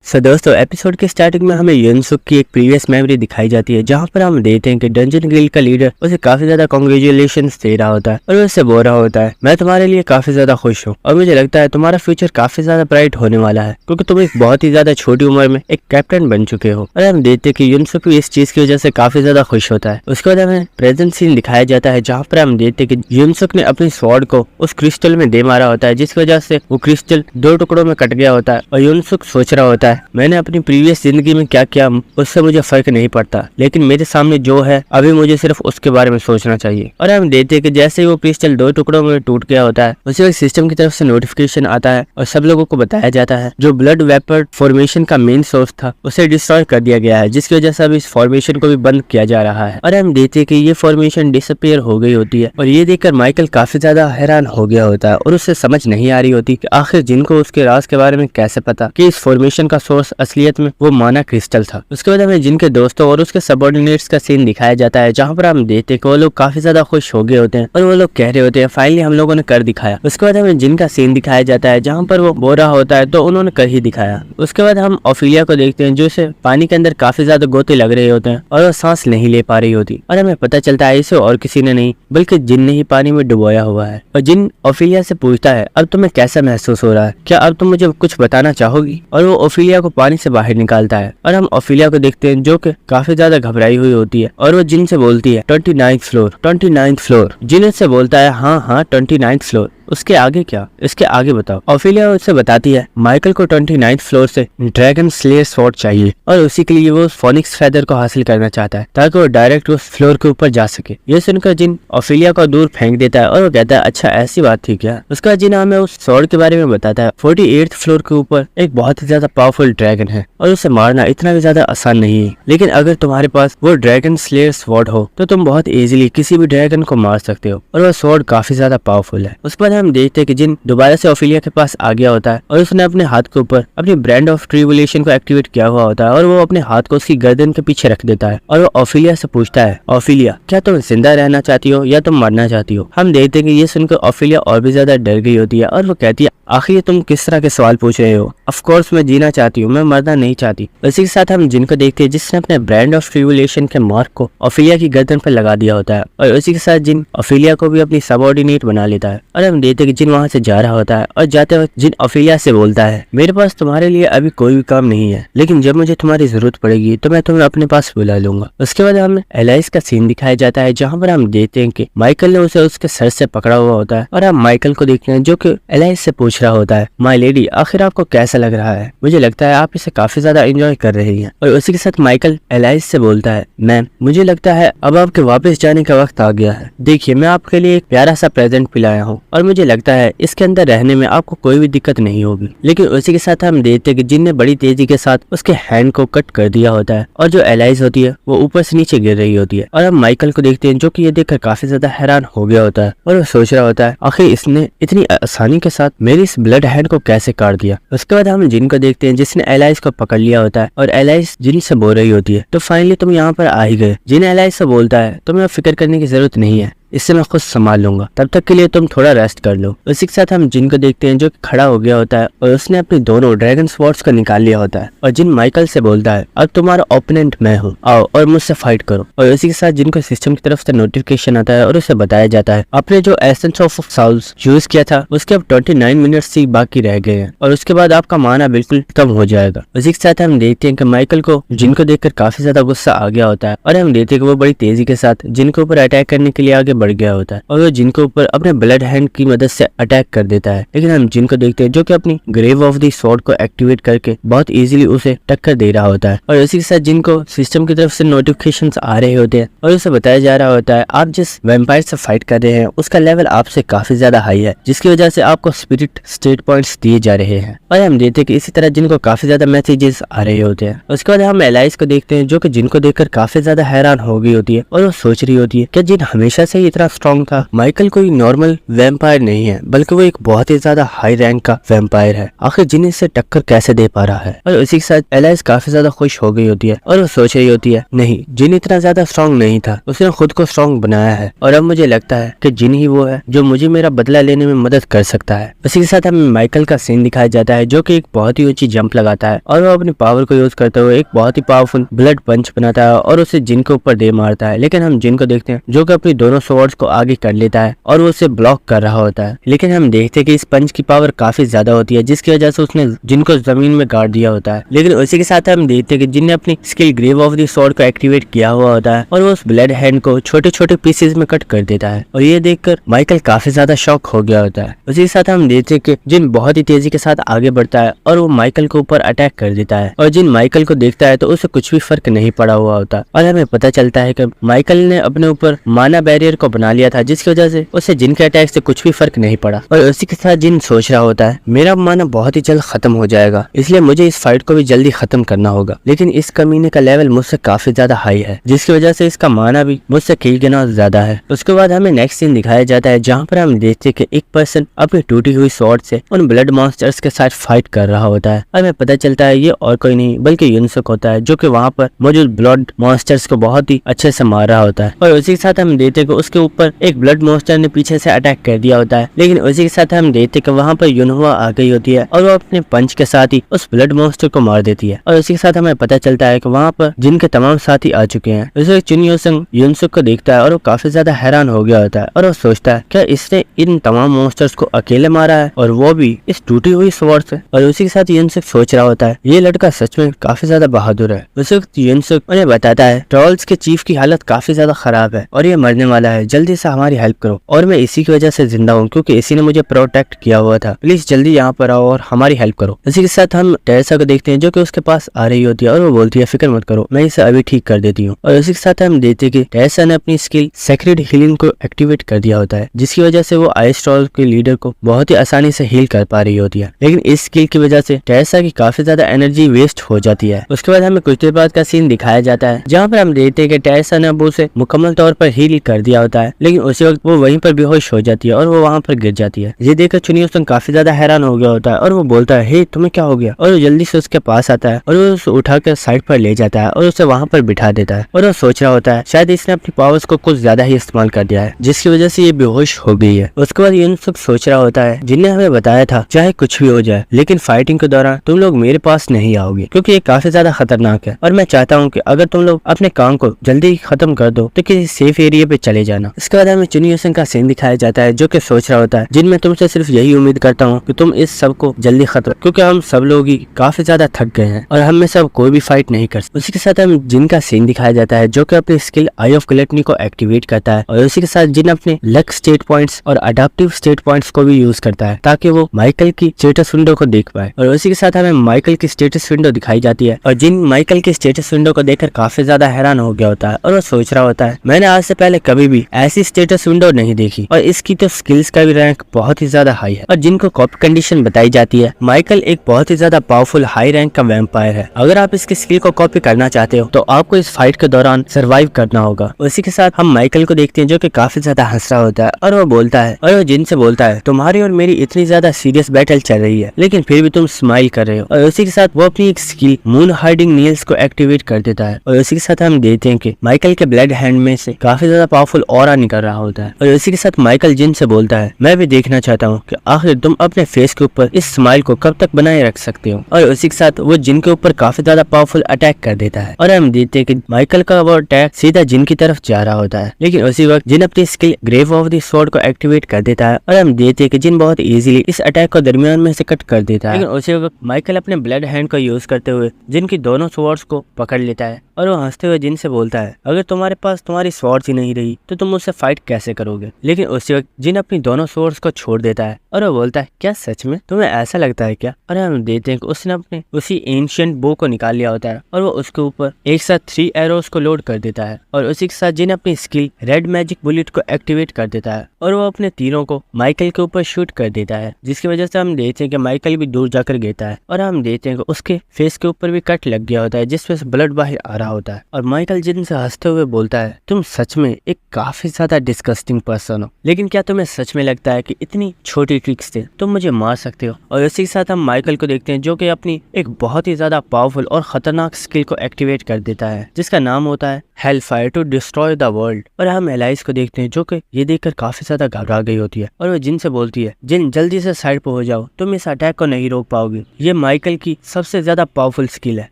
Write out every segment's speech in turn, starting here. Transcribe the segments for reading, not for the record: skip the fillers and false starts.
दोस्तों एपिसोड के स्टार्टिंग में हमें युनसुक की एक प्रीवियस मेमोरी दिखाई जाती है, जहां पर हम देखते हैं कि डंजन गिल्ड का लीडर उसे काफी ज्यादा कांग्रेचुलेशंस दे रहा होता है और उससे बोल रहा होता है, मैं तुम्हारे लिए काफी ज्यादा खुश हूँ और मुझे लगता है तुम्हारा फ्यूचर काफी ज्यादा ब्राइट होने वाला है, क्योंकि तुम एक बहुत ही ज्यादा छोटी उम्र में एक कैप्टन बन चुके हो। और हम देखते हैं कि युनसुक भी इस चीज की वजह से काफी ज्यादा खुश होता है। उसके बाद हमें प्रेजेंट सीन दिखाया जाता है, जहाँ पर हम देखते हैं कि युनसुक ने अपनी स्वॉर्ड को उस क्रिस्टल में दे मारा होता है, जिसकी वजह से वो क्रिस्टल 2 टुकड़ों में कट गया होता है। और युनसुक सोच रहा होता है, मैंने अपनी प्रीवियस जिंदगी में क्या किया उससे मुझे फर्क नहीं पड़ता, लेकिन मेरे सामने जो है अभी मुझे सिर्फ उसके बारे में सोचना चाहिए। और हम देखते हैं कि जैसे ही वो क्रिस्टल 2 टुकड़ों में टूट गया होता है, उसी वक्त सिस्टम की तरफ से नोटिफिकेशन आता है और सब लोगों को बताया जाता है जो ब्लड वेपर फॉर्मेशन का मेन सोर्स था उसे डिस्ट्रॉय कर दिया गया है, जिसकी वजह से अब इस फॉर्मेशन को भी बंद किया जा रहा है। और हम देखते हैं कि ये फॉर्मेशन डिसअपीयर हो गई होती है और ये देखकर माइकल काफी ज्यादा हैरान हो गया होता है और उससे समझ नहीं आ रही होती कि आखिर जिनको उसके राज के बारे में कैसे पता कि इस फॉर्मेशन का सोर्स असलियत में वो माना क्रिस्टल था। उसके बाद हमें जिन के दोस्तों और उसके सबऑर्डिनेट्स का सीन दिखाया जाता है, जहाँ पर हम देखते हैं कि वो लोग काफी ज्यादा खुश हो गए होते हैं और वो लोग कह रहे होते हैं फाइनली हम लोगों ने कर दिखाया। उसके बाद हमें जिन का सीन दिखाया जाता है, जहाँ पर वो बोल रहा होता है तो उन्होंने कर ही दिखाया। उसके बाद हम ओफिलिया को देखते हैं, जो इसे पानी के अंदर काफी ज्यादा गोते लग रहे होते हैं और वो सांस नहीं ले पा रही होती और हमें पता चलता है इसे और किसी ने नहीं बल्कि जिन ने ही पानी में डुबोया हुआ है। और जिन ओफिलिया से पूछता है, अब तुम्हें कैसा महसूस हो रहा है, क्या अब तुम मुझे कुछ बताना चाहोगी? और वो ओफिलिया को पानी से बाहर निकालता है और हम ओफिलिया को देखते हैं जो कि काफी ज्यादा घबराई हुई होती है और वो जिन से बोलती है 29th फ्लोर 29th फ्लोर। जिन से बोलता है हाँ 29th फ्लोर। उसके आगे क्या, इसके आगे बताओ। ओफिलिया उससे बताती है माइकल को 29th फ्लोर से ड्रैगन स्लेयर स्वॉर्ड चाहिए और उसी के लिए वो फोनिक्स फेदर को हासिल करना चाहता है ताकि वो डायरेक्ट उस फ्लोर के ऊपर जा सके। ये सुनकर जिन ओफिलिया को दूर फेंक देता है और वो कहता है अच्छा ऐसी बात थी क्या। उसका जिन हमें उस स्वॉर्ड के बारे में बताता है 48th फ्लोर के ऊपर एक बहुत ही ज्यादा पावरफुल ड्रैगन है और उसे मारना इतना भी ज्यादा आसान नहीं है, लेकिन अगर तुम्हारे पास वो ड्रैगन स्लेयर स्वॉर्ड हो तो तुम बहुत इजीली किसी भी ड्रैगन को मार सकते हो और वो स्वॉर्ड काफी ज्यादा पावरफुल है। उसके बाद हम देखते हैं कि जिन दोबारा से ओफिलिया के पास आ गया होता है और उसने अपने हाथ के ऊपर अपनी ब्रांड ऑफ ट्रिबुलेशन को एक्टिवेट किया हुआ होता है और वो अपने हाथ को उसकी गर्दन के पीछे रख देता है और वो ओफिलिया से पूछता है, ओफिलिया क्या तुम जिंदा रहना चाहती हो या तुम मरना चाहती हो? हम देखते हैं कि ये सुनकर ओफिलिया और भी ज्यादा डर गई होती है और वो कहती है आखिर तुम किस तरह के सवाल पूछ रहे हो? ऑफ कोर्स मैं जीना चाहती हूँ, मैं मरना नहीं चाहती। इसी के साथ हम जिनको देखते हैं जिसने अपने ब्रांड ऑफ ट्रिबुलेशन के मार्क को ओफिलिया की गर्दन पर लगा दिया होता है और उसी के साथ जिन ओफिलिया को भी अपनी सबऑर्डिनेट बना लेता है। और हम देखते हैं कि जिन वहां से जा रहा होता है और जाते वक्त जिन ओफिलिया से बोलता है मेरे पास तुम्हारे लिए अभी कोई भी काम नहीं है, लेकिन जब मुझे तुम्हारी जरूरत पड़ेगी तो मैं तुम्हें अपने पास बुला लूंगा। उसके बाद हमें एलाइस का सीन दिखाया जाता है, जहाँ पर हम देखते हैं कि माइकल ने उसे उसके सर से पकड़ा हुआ होता है और हम माइकल को देखते हैं जो कि एलाइस से पूछ रहा होता है माय लेडी आखिर आपको कैसा लग रहा है? मुझे लगता है आप इसे काफी ज्यादा एंजॉय कर रही हैं। और उसी के साथ माइकल एलाइस से बोलता है मैम मुझे लगता है अब आपके वापस जाने का वक्त आ गया है। देखिए मैं आपके लिए एक प्यारा सा प्रेजेंट पिलाया हूँ और मुझे लगता है इसके अंदर रहने में आपको कोई भी दिक्कत नहीं होगी। लेकिन उसी के साथ हम देखते हैं कि जिन ने बड़ी तेजी के साथ उसके हैंड को कट कर दिया होता है और जो एलाइस होती है वो ऊपर से नीचे गिर रही होती है। और हम माइकल को देखते हैं जो कि ये देखकर काफी ज्यादा हैरान हो गया होता है और वो सोच रहा होता है आखिर इसने इतनी आसानी के साथ मेरी इस ब्लड हैंड को कैसे काट दिया। उसके बाद हम जिन को देखते हैं जिसने एलाइस को पकड़ लिया होता है और एलाइस जिन से बोल रही होती है तो फाइनली तुम यहाँ पर आ ही गए। जिन एलाइस से बोलता है तुम्हें फिक्र करने की जरूरत नहीं है, इससे मैं खुद संभाल लूंगा, तब तक के लिए तुम थोड़ा रेस्ट कर लो। उसी के साथ हम जिन को देखते हैं जो खड़ा हो गया होता है और उसने अपने दोनों ड्रैगन स्वॉर्ड्स को निकाल लिया होता है और जिन माइकल से बोलता है अब तुम्हारा ओपोनेंट मैं हूँ, आओ और मुझसे फाइट करो। और उसी के साथ जिनको सिस्टम की तरफ से नोटिफिकेशन आता है और उसे बताया जाता है आपने जो एसेंस ऑफ साउल्स यूज किया था उसके अब 29 मिनट्स ही बाकी रह गए हैं और उसके बाद आपका माना बिल्कुल खत्म हो जाएगा। उसी के साथ हम देखते हैं कि माइकल को जिनको देखकर काफी ज्यादा गुस्सा आ गया होता है और हम देखते हैं कि वो बड़ी तेजी के साथ जिनको ऊपर अटैक करने के लिए आगे बढ़ गया होता है और वो जिनको ऊपर अपने ब्लड हैंड की मदद से अटैक कर देता है। लेकिन हम जिनको देखते हैं जो कि अपनी ग्रेव ऑफ द स्वॉर्ड को एक्टिवेट करके बहुत इजीली उसे टक्कर दे रहा होता है। और इसी के साथ जिनको सिस्टम की तरफ से नोटिफिकेशंस आ रहे होते हैं और उसे बताया जा रहा होता है आप जिस वैम्पायर से फाइट कर रहे हैं उसका लेवल आपसे काफी ज्यादा हाई है, जिसकी वजह से आपको स्पिरिट स्टेट पॉइंट्स दिए जा रहे हैं। और हम देखते हैं कि इसी तरह जिनको काफी ज्यादा मैसेजेस आ रहे होते हैं। उसके बाद हम एलाइस को देखते हैं जो कि जिनको देखकर काफी ज्यादा हैरान हो गई होती है और वो सोच रही होती है कि जिन हमेशा से इतना स्ट्रॉन्ग था। माइकल कोई नॉर्मल वैम्पायर नहीं है, बल्कि वो एक बहुत ही ज्यादा हाई रैंक का वैम्पायर है। आखिर जिन इससे टक्कर कैसे दे पा रहा है। और उसी के साथ एलाइस काफी ज्यादा खुश हो गई होती है और वो सोच रही होती है नहीं, जिन इतना ज्यादा स्ट्रॉन्ग नहीं था, उसने खुद को स्ट्रॉन्ग बनाया है और अब मुझे लगता है कि जिन ही वो है जो मुझे मेरा बदला लेने में मदद कर सकता है। उसी के साथ हमें माइकल का सीन दिखाया जाता है जो कि एक बहुत ही ऊंची जंप लगाता है और वो अपनी पावर को यूज करते हुए एक बहुत ही पावरफुल ब्लड पंच बनाता है और उसे जिन के ऊपर दे मारता है। लेकिन हम जिन को देखते हैं जो कि अपनी दोनों स्वॉर्ड्स को आगे कर लेता है और वो उसे ब्लॉक कर रहा होता है। लेकिन हम देखते हैं कि इस पंच की पावर काफी ज्यादा होती है, जिसकी वजह से उसने जिन को जमीन में गाड़ दिया होता है। लेकिन उसी के साथ हम देखते हैं कि जिन ने अपनी skill grave of the sword को एक्टिवेट किया हुआ होता है और वो उस ब्लड हैंड को छोटे छोटे पीसेस में कट कर देता है और ये देखकर माइकल काफी ज्यादा शॉक हो गया होता है। उसी के साथ हम देखते हैं कि जिन बहुत ही तेजी के साथ आगे बढ़ता है और वो माइकल के ऊपर अटैक कर देता है और जिन माइकल को देखता है तो उसे कुछ भी फर्क नहीं पड़ा हुआ होता और हमें पता चलता है कि माइकल ने अपने ऊपर माना बैरियर को बना लिया था, जिसकी वजह से उसे जिन के अटैक से कुछ भी फर्क नहीं पड़ा। और उसी के साथ जिन सोच रहा होता है मेरा माना बहुत ही जल्द खत्म हो जाएगा, इसलिए मुझे इस फाइट को भी जल्दी खत्म करना होगा। लेकिन इस कमीने का लेवल मुझसे काफी ज्यादा हाई है, जिसकी वजह से इसका माना भी मुझसे कई गुना ज्यादा है। उसके बाद हमें नेक्स्ट सीन दिखाया जाता है जहाँ पर हम देखते हैं कि एक पर्सन अपनी टूटी हुई स्वॉर्ड से उन ब्लड मॉन्स्टर्स के साथ फाइट कर रहा होता है। हमें पता चलता है ये और कोई नहीं बल्कि युनसुक होता है, जो कि वहाँ पर मौजूद ब्लड मॉन्स्टर्स को बहुत ही अच्छे से मार रहा होता है। और उसी के साथ हम देखते हैं कि उसके ऊपर एक ब्लड मॉन्स्टर ने पीछे से अटैक कर दिया होता है। लेकिन उसी के साथ हम देखते हैं कि वहाँ पर युनहुआ आ गई होती है और वो अपने पंच के साथ ही उस ब्लड मॉन्स्टर को मार देती है। और उसी के साथ हमें पता चलता है कि वहाँ पर जिनके तमाम साथी आ चुके हैं। उसे चुन योसंग युनसुक को देखता है और वो काफी ज्यादा हैरान हो गया होता है और वो सोचता है क्या इसने इन तमाम मॉन्स्टर्स को अकेले मारा है और वो भी इस टूटी हुई स्वॉर्ड से। और उसी के साथ युनसुक सोच रहा होता है ये लड़का सच में काफी ज्यादा बहादुर है। उस वक्त युनसुक उन्हें बताता है ट्रॉल्स के चीफ की हालत काफी ज्यादा खराब है और ये मरने वाला है, जल्दी से हमारी हेल्प करो और मैं इसी की वजह से जिंदा हूँ क्योंकि इसी ने मुझे प्रोटेक्ट किया हुआ था, प्लीज जल्दी यहाँ पर आओ और हमारी हेल्प करो। इसी के साथ हम टेरेसा को देखते हैं जो कि उसके पास आ रही होती है और वो बोलती है फिक्र मत करो, मैं इसे अभी ठीक कर देती हूँ। और इसी के साथ हम देखते हैं कि टेरेसा ने अपनी स्किल सेक्रेड हीलिंग को एक्टिवेट कर दिया होता है, जिसकी वजह से वो आइस ट्रॉल के लीडर को बहुत ही आसानी से हील कर पा रही होती है। लेकिन इस स्किल की वजह से टेरेसा की काफी ज्यादा एनर्जी वेस्ट हो जाती है। उसके बाद हमें कुछ देर बाद का सीन दिखाया जाता है जहाँ पर हम देखते हैं कि टेरेसा ने अब उसे मुकम्मल तौर पर हील कर दिया होता है, लेकिन उसी वक्त वो वहीं पर बेहोश हो जाती है और वो वहाँ पर गिर जाती है। ये देखकर चुन योसंग काफी ज्यादा हैरान हो गया होता है और वो बोलता है हे तुम्हें क्या हो गया, और वो जल्दी से उसके पास आता है और वो उसे उठाकर साइड पर ले जाता है और उसे वहाँ पर बिठा देता है। और वो सोच रहा होता है शायद इसने अपनी पावर्स को कुछ ज्यादा ही इस्तेमाल कर दिया है, जिसकी वजह से ये बेहोश हो गई है। उसके बाद युनसुक सोच रहा होता है जिन्हें हमें बताया था चाहे कुछ भी हो जाए लेकिन फाइटिंग के दौरान तुम लोग मेरे पास नहीं आओगे क्योंकि ये काफी ज्यादा खतरनाक है और मैं चाहता हूँ कि अगर तुम लोग अपने काम को जल्दी खत्म कर दो तो किसी सेफ एरिया पे चले जाना। इसके बाद हमें चुन योसंग का सीन दिखाया जाता है जो कि सोच रहा होता है जिनमें तुमसे सिर्फ यही उम्मीद करता हूँ कि तुम इस सब को जल्दी खत्म, क्योंकि हम सब लोग ही काफी ज्यादा थक गए हैं और हम में सब कोई भी फाइट नहीं कर सकते। उसी के साथ हम जिन का सीन दिखाया जाता है जो कि अपनी स्किल आई ऑफ ग्लटनी को एक्टिवेट करता है और उसी के साथ जिन अपने लक स्टेट पॉइंट्स और अडाप्टिव स्टेट पॉइंट्स को भी यूज करता है ताकि वो माइकल की स्टेटस विंडो को देख पाए। और उसी के साथ हमें माइकल की स्टेटस विंडो दिखाई जाती है और जिन माइकल की स्टेटस विंडो को देखकर काफी ज्यादा हैरान हो गया होता है और वो सोच रहा होता है मैंने आज से पहले कभी भी ऐसी स्टेटस विंडो नहीं देखी और इसकी तो स्किल्स का भी रैंक बहुत ही ज्यादा हाई है। और जिनको कॉपी कंडीशन बताई जाती है माइकल एक बहुत ही ज्यादा पावरफुल हाई रैंक का वैम्पायर है, अगर आप इसकी स्किल को कॉपी करना चाहते हो तो आपको इस फाइट के दौरान सरवाइव करना होगा। उसी के साथ हम माइकल को देखते हैं जो कि काफी ज्यादा हंस रहा होता है और वो बोलता है और वो जिन से बोलता है तुम्हारी और मेरी इतनी ज्यादा सीरियस बैटल चल रही है लेकिन फिर भी तुम स्माइल कर रहे हो। और उसी के साथ वो अपनी एक स्किल मून हाइडिंग नील्स को एक्टिवेट कर देता है और उसी के साथ हम देखते हैं कि माइकल के ब्लड हैंड में से काफी ज्यादा पावरफुल ऑरा निकल रहा होता है। और उसी के साथ माइकल जिन से बोलता है मैं भी देखना चाहता हूँ कि आखिर तुम अपने फेस के ऊपर इस स्माइल को कब तक बनाए रख सकते हो। और उसी के साथ वो जिन के ऊपर काफी ज्यादा पावरफुल अटैक कर देता है और हम देखते हैं कि माइकल का वो अटैक सीधा जिन की तरफ जा रहा होता है, लेकिन उसी वक्त जिन अपनी skill grave of the sword को एक्टिवेट कर देता है और हम देखते हैं कि जिन बहुत इजीली इस अटैक को दरमियान में से कट कर देता है। लेकिन उसी वक्त माइकल अपने ब्लड हैंड का यूज करते हुए जिन की दोनों स्वॉर्ड्स को पकड़ लेता है और वो हंसते हुए जिन से बोलता है अगर तुम्हारे पास तुम्हारी स्वॉर्ड्स ही नहीं रही तो तुम मुझसे फाइट कैसे करोगे। लेकिन उसी वक्त जिन अपनी दोनों स्वॉर्ड्स को छोड़ देता है और वो बोलता है क्या सच में तुम्हें ऐसा लगता है क्या। और हम देखते हैं कि उसने अपने उसी एंशिएंट बो को निकाल लिया होता है और वो उसके ऊपर एक साथ 3 एरोस को लोड कर देता है और उसी के साथ जिन अपनी स्किल रेड मैजिक बुलेट को एक्टिवेट कर देता है और वो अपने तीरों को माइकल के ऊपर शूट कर देता है, जिसकी वजह से हम देखते हैं कि माइकल भी दूर जाकर गिरता है और हम देखते हैं कि उसके फेस के ऊपर भी कट लग गया होता है जिसमें से ब्लड बाहर आ रहा होता है। और माइकल जिन से हंसते हुए बोलता है तुम सच में एक काफी काफी ज्यादा डिस्गस्टिंग पर्सन हो, लेकिन क्या तुम्हें सच में लगता है कि इतनी छोटी ट्रिक्स से तुम मुझे मार सकते हो? और इसी के साथ हम माइकल को देखते हैं जो कि अपनी एक बहुत ही ज्यादा पावरफुल और खतरनाक स्किल को एक्टिवेट कर देता है जिसका नाम होता है hellfire to destroy the world. और हम एलाइस को देखते हैं जो कि ये देखकर काफी ज्यादा घबरा गई होती है और वो जिन से बोलती है, जिन जल्दी से साइड पे हो जाओ, तुम इस अटैक को नहीं रोक पाओगे। ये माइकल की सबसे ज्यादा पावरफुल स्किल है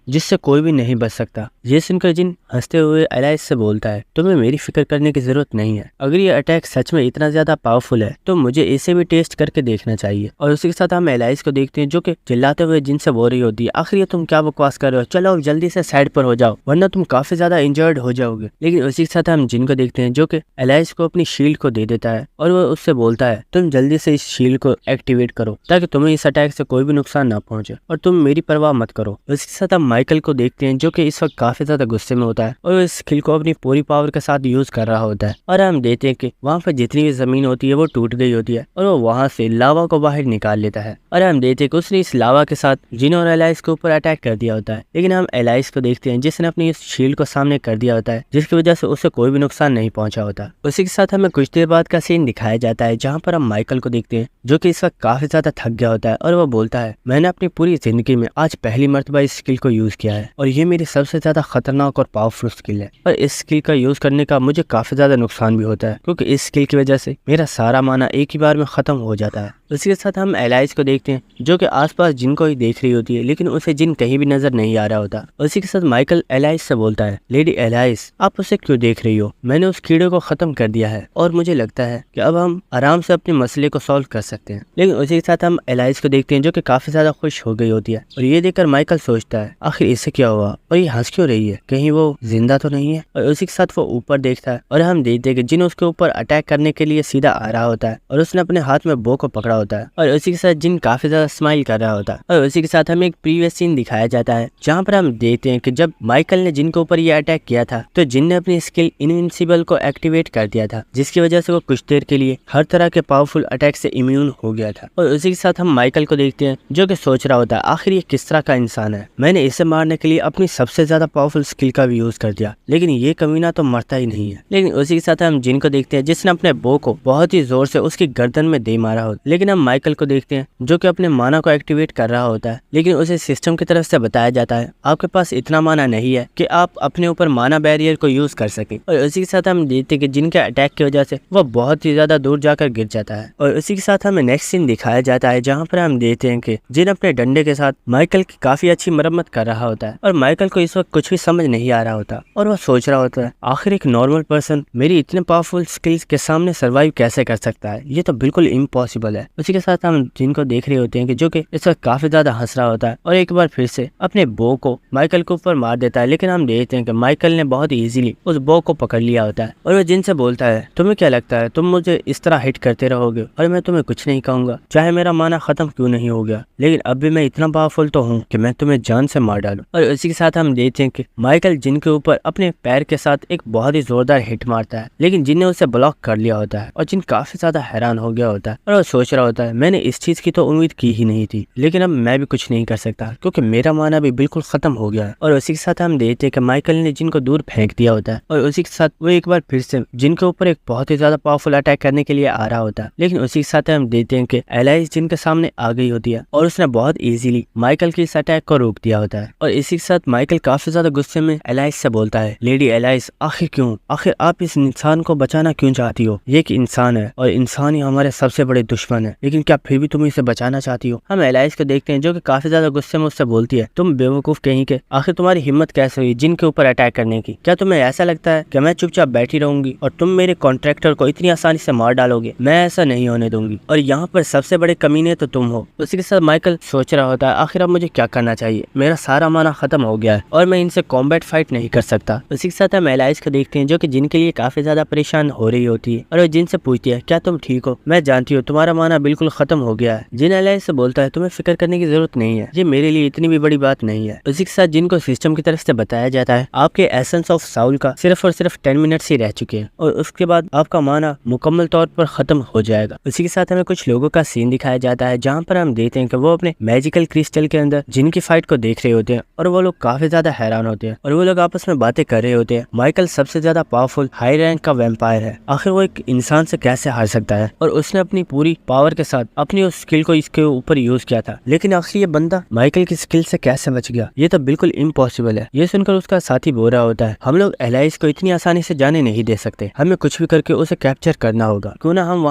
जिससे कोई भी नहीं बच सकता। ये सुनकर जिन हंसते हुए एलाइस से बोलता है, तुम्हें मेरी फिक्र करने की जरूरत नहीं है। अगर ये अटैक सच में इतना ज्यादा पावरफुल है तो मुझे इसे भी टेस्ट करके देखना चाहिए। और उसी के साथ हम एलाइस को देखते हैं जो कि चिल्लाते हुए जिन से बोल रही होती है, आखिर ये तुम क्या बकवास कर रहे हो, चलो अब जल्दी से साइड पर हो जाओ वरना तुम काफी ज्यादा इंजर्ड हो जाओगे। लेकिन उसी के साथ हम जिन को देखते हैं जो कि एलाइस को अपनी शील्ड को दे देता है और वो उससे बोलता है, तुम जल्दी से इस शील्ड को एक्टिवेट करो ताकि तुम्हें इस अटैक से कोई भी नुकसान ना पहुंचे और तुम मेरी परवाह मत करो। उसी के साथ हम माइकल को देखते हैं जो कि इस वक्त काफी ज्यादा गुस्से में होता है और इस स्किल को अपनी पूरी पावर के साथ यूज कर रहा होता है। और हम देखते हैं कि वहाँ पर जितनी भी जमीन होती है वो टूट गई होती है और वो वहाँ से लावा को बाहर निकाल लेता है। और हम देखते हैं कि उसने इस लावा के साथ जिन और एलाइस के ऊपर अटैक कर दिया होता है। लेकिन हम एलाइस को देखते हैं जिसने अपनी इस शील्ड को सामने कर दिया होता है जिसकी वजह से उसे कोई भी नुकसान नहीं पहुंचा होता। उसी के साथ हमें कुछ देर बाद का सीन दिखाया जाता है जहाँ पर हम माइकल को देखते हैं जो कि इस वक्त काफी ज्यादा थक गया होता है और वो बोलता है, मैंने अपनी पूरी जिंदगी में आज पहली मर्तबा इस स्किल को यूज किया है और ये मेरी सबसे ज्यादा खतरनाक और पावरफुल स्किल है। और इस स्किल का यूज करने का मुझे काफी ज्यादा नुकसान भी होता है क्योंकि इस स्किल की वजह से मेरा सारा माना एक ही बार में खत्म हो जाता है। उसी के साथ हम एलाइस को देखते हैं जो कि आसपास जिन को ही देख रही होती है लेकिन उसे जिन कहीं भी नजर नहीं आ रहा होता। उसी के साथ माइकल एलाइस से बोलता है, लेडी एलाइस आप उसे क्यों देख रही हो, मैंने उस कीड़े को खत्म कर दिया है और मुझे लगता है कि अब हम आराम से अपने मसले को सॉल्व कर सकते हैं। लेकिन उसी के साथ हम एलाइस को देखते हैं जो कि काफी ज्यादा खुश हो गई होती है और ये देखकर माइकल सोचता है, आखिर इससे क्या हुआ और ये हंस क्यों रही है, कहीं वो जिंदा तो नहीं है। और उसी के साथ वो ऊपर देखता है और हम देखते हैं कि जिन उसके ऊपर अटैक करने के लिए सीधा आ रहा होता है और उसने अपने हाथ में बो को पकड़ा होता है और उसी के साथ जिन काफी ज्यादा स्माइल कर रहा होता है। और उसी के साथ हमें एक प्रीवियस सीन दिखाया जाता है जहाँ पर हम देखते हैं कि जब माइकल ने जिन के ऊपर ये अटैक किया था तो जिन ने अपनी स्किल इनविंसिबल को एक्टिवेट कर दिया था जिसकी वजह से वो कुछ देर के लिए हर तरह के पावरफुल अटैक से इम्यून हो गया था। और उसी के साथ हम माइकल को देखते हैं जो कि सोच रहा होता है, आखिर ये किस तरह का इंसान है, मैंने इसे मारने के लिए अपनी सबसे ज्यादा पावरफुल स्किल का भी यूज कर दिया लेकिन ये कमीना तो मरता ही नहीं है। लेकिन उसी के साथ हम जिन को देखते हैं जिसने अपने बो को बहुत ही जोर से उसकी गर्दन में दे मारा होता। लेकिन हम माइकल को देखते हैं जो कि अपने माना को एक्टिवेट कर रहा होता है लेकिन उसे सिस्टम की तरफ से बताया जाता है, आपके पास इतना माना नहीं है कि आप अपने ऊपर माना बैरियर को यूज कर सके। और उसी के साथ हम देखते हैं कि जिनके अटैक की वजह से वो बहुत ही ज्यादा दूर जाकर गिर जाता है। और उसी के साथ हमें नेक्स्ट सीन दिखाया जाता है जहाँ पर हम देखते हैं कि जिन अपने डंडे के साथ माइकल की काफी अच्छी मरम्मत कर रहा होता है और माइकल को इस वक्त कुछ भी समझ नहीं आ रहा होता और वह सोच रहा होता है, आखिर एक नॉर्मल पर्सन मेरी इतने पावरफुल स्किल्स के सामने सर्वाइव कैसे कर सकता है, ये तो बिल्कुल इम्पॉसिबल है। उसी के साथ हम जिनको देख रहे होते हैं कि जो कि इस वक्त काफी ज्यादा हंस रहा होता है और एक बार फिर से अपने बो को माइकल के ऊपर मार देता है। लेकिन हम देखते हैं कि माइकल ने बहुत इजीली उस बो को पकड़ लिया होता है और वह जिनसे बोलता है, तुम्हें क्या लगता है तुम मुझे इस तरह हिट करते रहोगे और मैं तुम्हें कुछ नहीं कहूंगा, चाहे मेरा माना खत्म क्यों नहीं हो गया, लेकिन अब भी मैं इतना पावरफुल तो हूँ कि मैं तुम्हें जान से मार डालूं। और इसी के साथ हम देखते हैं कि माइकल जिन के ऊपर अपने पैर के साथ एक बहुत ही जोरदार हिट मारता है लेकिन जिन ने उसे ब्लॉक कर लिया होता है और जिन काफी ज्यादा हैरान हो गया होता है और वो सोच रहा होता है, मैंने इस चीज की तो उम्मीद की ही नहीं थी लेकिन अब मैं भी कुछ नहीं कर सकता क्योंकि मेरा माना भी बिल्कुल खत्म हो गया है। और उसी के साथ हम देखते हैं कि माइकल ने जिन को दूर फेंक दिया होता है और उसी के साथ वो एक बार फिर से जिन के ऊपर एक बहुत ही ज्यादा पावरफुल अटैक करने के लिए आ रहा होता है। लेकिन उसी के साथ हम देखते हैं कि एलाइस जिन के सामने आ गई होती है और उसने बहुत इजीली माइकल की इस अटैक को रोक दिया होता है। और इसी के साथ माइकल काफी ज्यादा गुस्से में एलाइस से बोलता है, लेडी एलाइस आखिर क्यों, आखिर आप इस इंसान को बचाना क्यों चाहती हो, ये एक इंसान है और इंसान ही हमारे सबसे बड़े दुश्मन है, लेकिन क्या फिर भी तुम इसे बचाना चाहती हो। हम एलाइस को देखते हैं जो कि काफी ज्यादा गुस्से में उससे बोलती है, तुम बेवकूफ कहीं के, आखिर तुम्हारी हिम्मत कैसे हुई जिन के ऊपर अटैक करने की, क्या तुम्हें ऐसा लगता है कि मैं चुपचाप बैठी रहूंगी और तुम मेरे कॉन्ट्रैक्टर को इतनी आसानी से मार डालोगे, मैं ऐसा नहीं होने दूंगी और यहाँ पर सबसे बड़े कमीने तो तुम हो। उसी के साथ माइकल सोच रहा होता है, आखिर अब मुझे क्या करना चाहिए, मेरा सारा माना खत्म हो गया है और मैं इनसे कॉम्बैट फाइट नहीं कर सकता। उसी के साथ हम एलाइस को देखते हैं जो कि जिनके लिए काफी ज्यादा परेशान हो रही होती है और वो जिन से पूछती है, क्या तुम ठीक हो, मैं जानती हूँ तुम्हारा माना बिल्कुल खत्म हो गया है। जिन एलाइस से बोलता है, तुम्हें फिक्र करने की जरूरत नहीं है, ये मेरे लिए इतनी भी बड़ी बात नहीं है। उसी के साथ जिनको सिस्टम की तरफ से बताया जाता है, आपके एसेंस ऑफ साउल का सिर्फ और सिर्फ 10 मिनट्स ही रह चुके हैं और उसके बाद आपका माना मुकम्मल तौर पर खत्म हो जाएगा। उसी के साथ हमें कुछ लोगों का सीन दिखाया जाता है जहाँ पर हम देखते हैं कि वो अपने मैजिकल क्रिस्टल के अंदर जिन की फाइट को देख रहे होते हैं और वो लोग काफी ज्यादा हैरान होते हैं और वो लोग आपस में बातें कर रहे होते हैं। माइकल सबसे ज्यादा पावरफुल हाई रैंक का वैम्पायर है, आखिर वो एक इंसान से कैसे हार सकता है और उसने अपनी पूरी पावर के साथ अपनी उस स्किल को इसके ऊपर यूज किया था, लेकिन आखिर ये बंदा माइकल की स्किल से कैसे बच गया, ये तो बिल्कुल इम्पॉसिबल है। ये सुनकर उसका साथी बोल रहा होता है हम लोग एलाइस को इतनी आसानी से जाने नहीं दे सकते, हमें कुछ भी करके उसे कैप्चर करना होगा। क्यों ना हम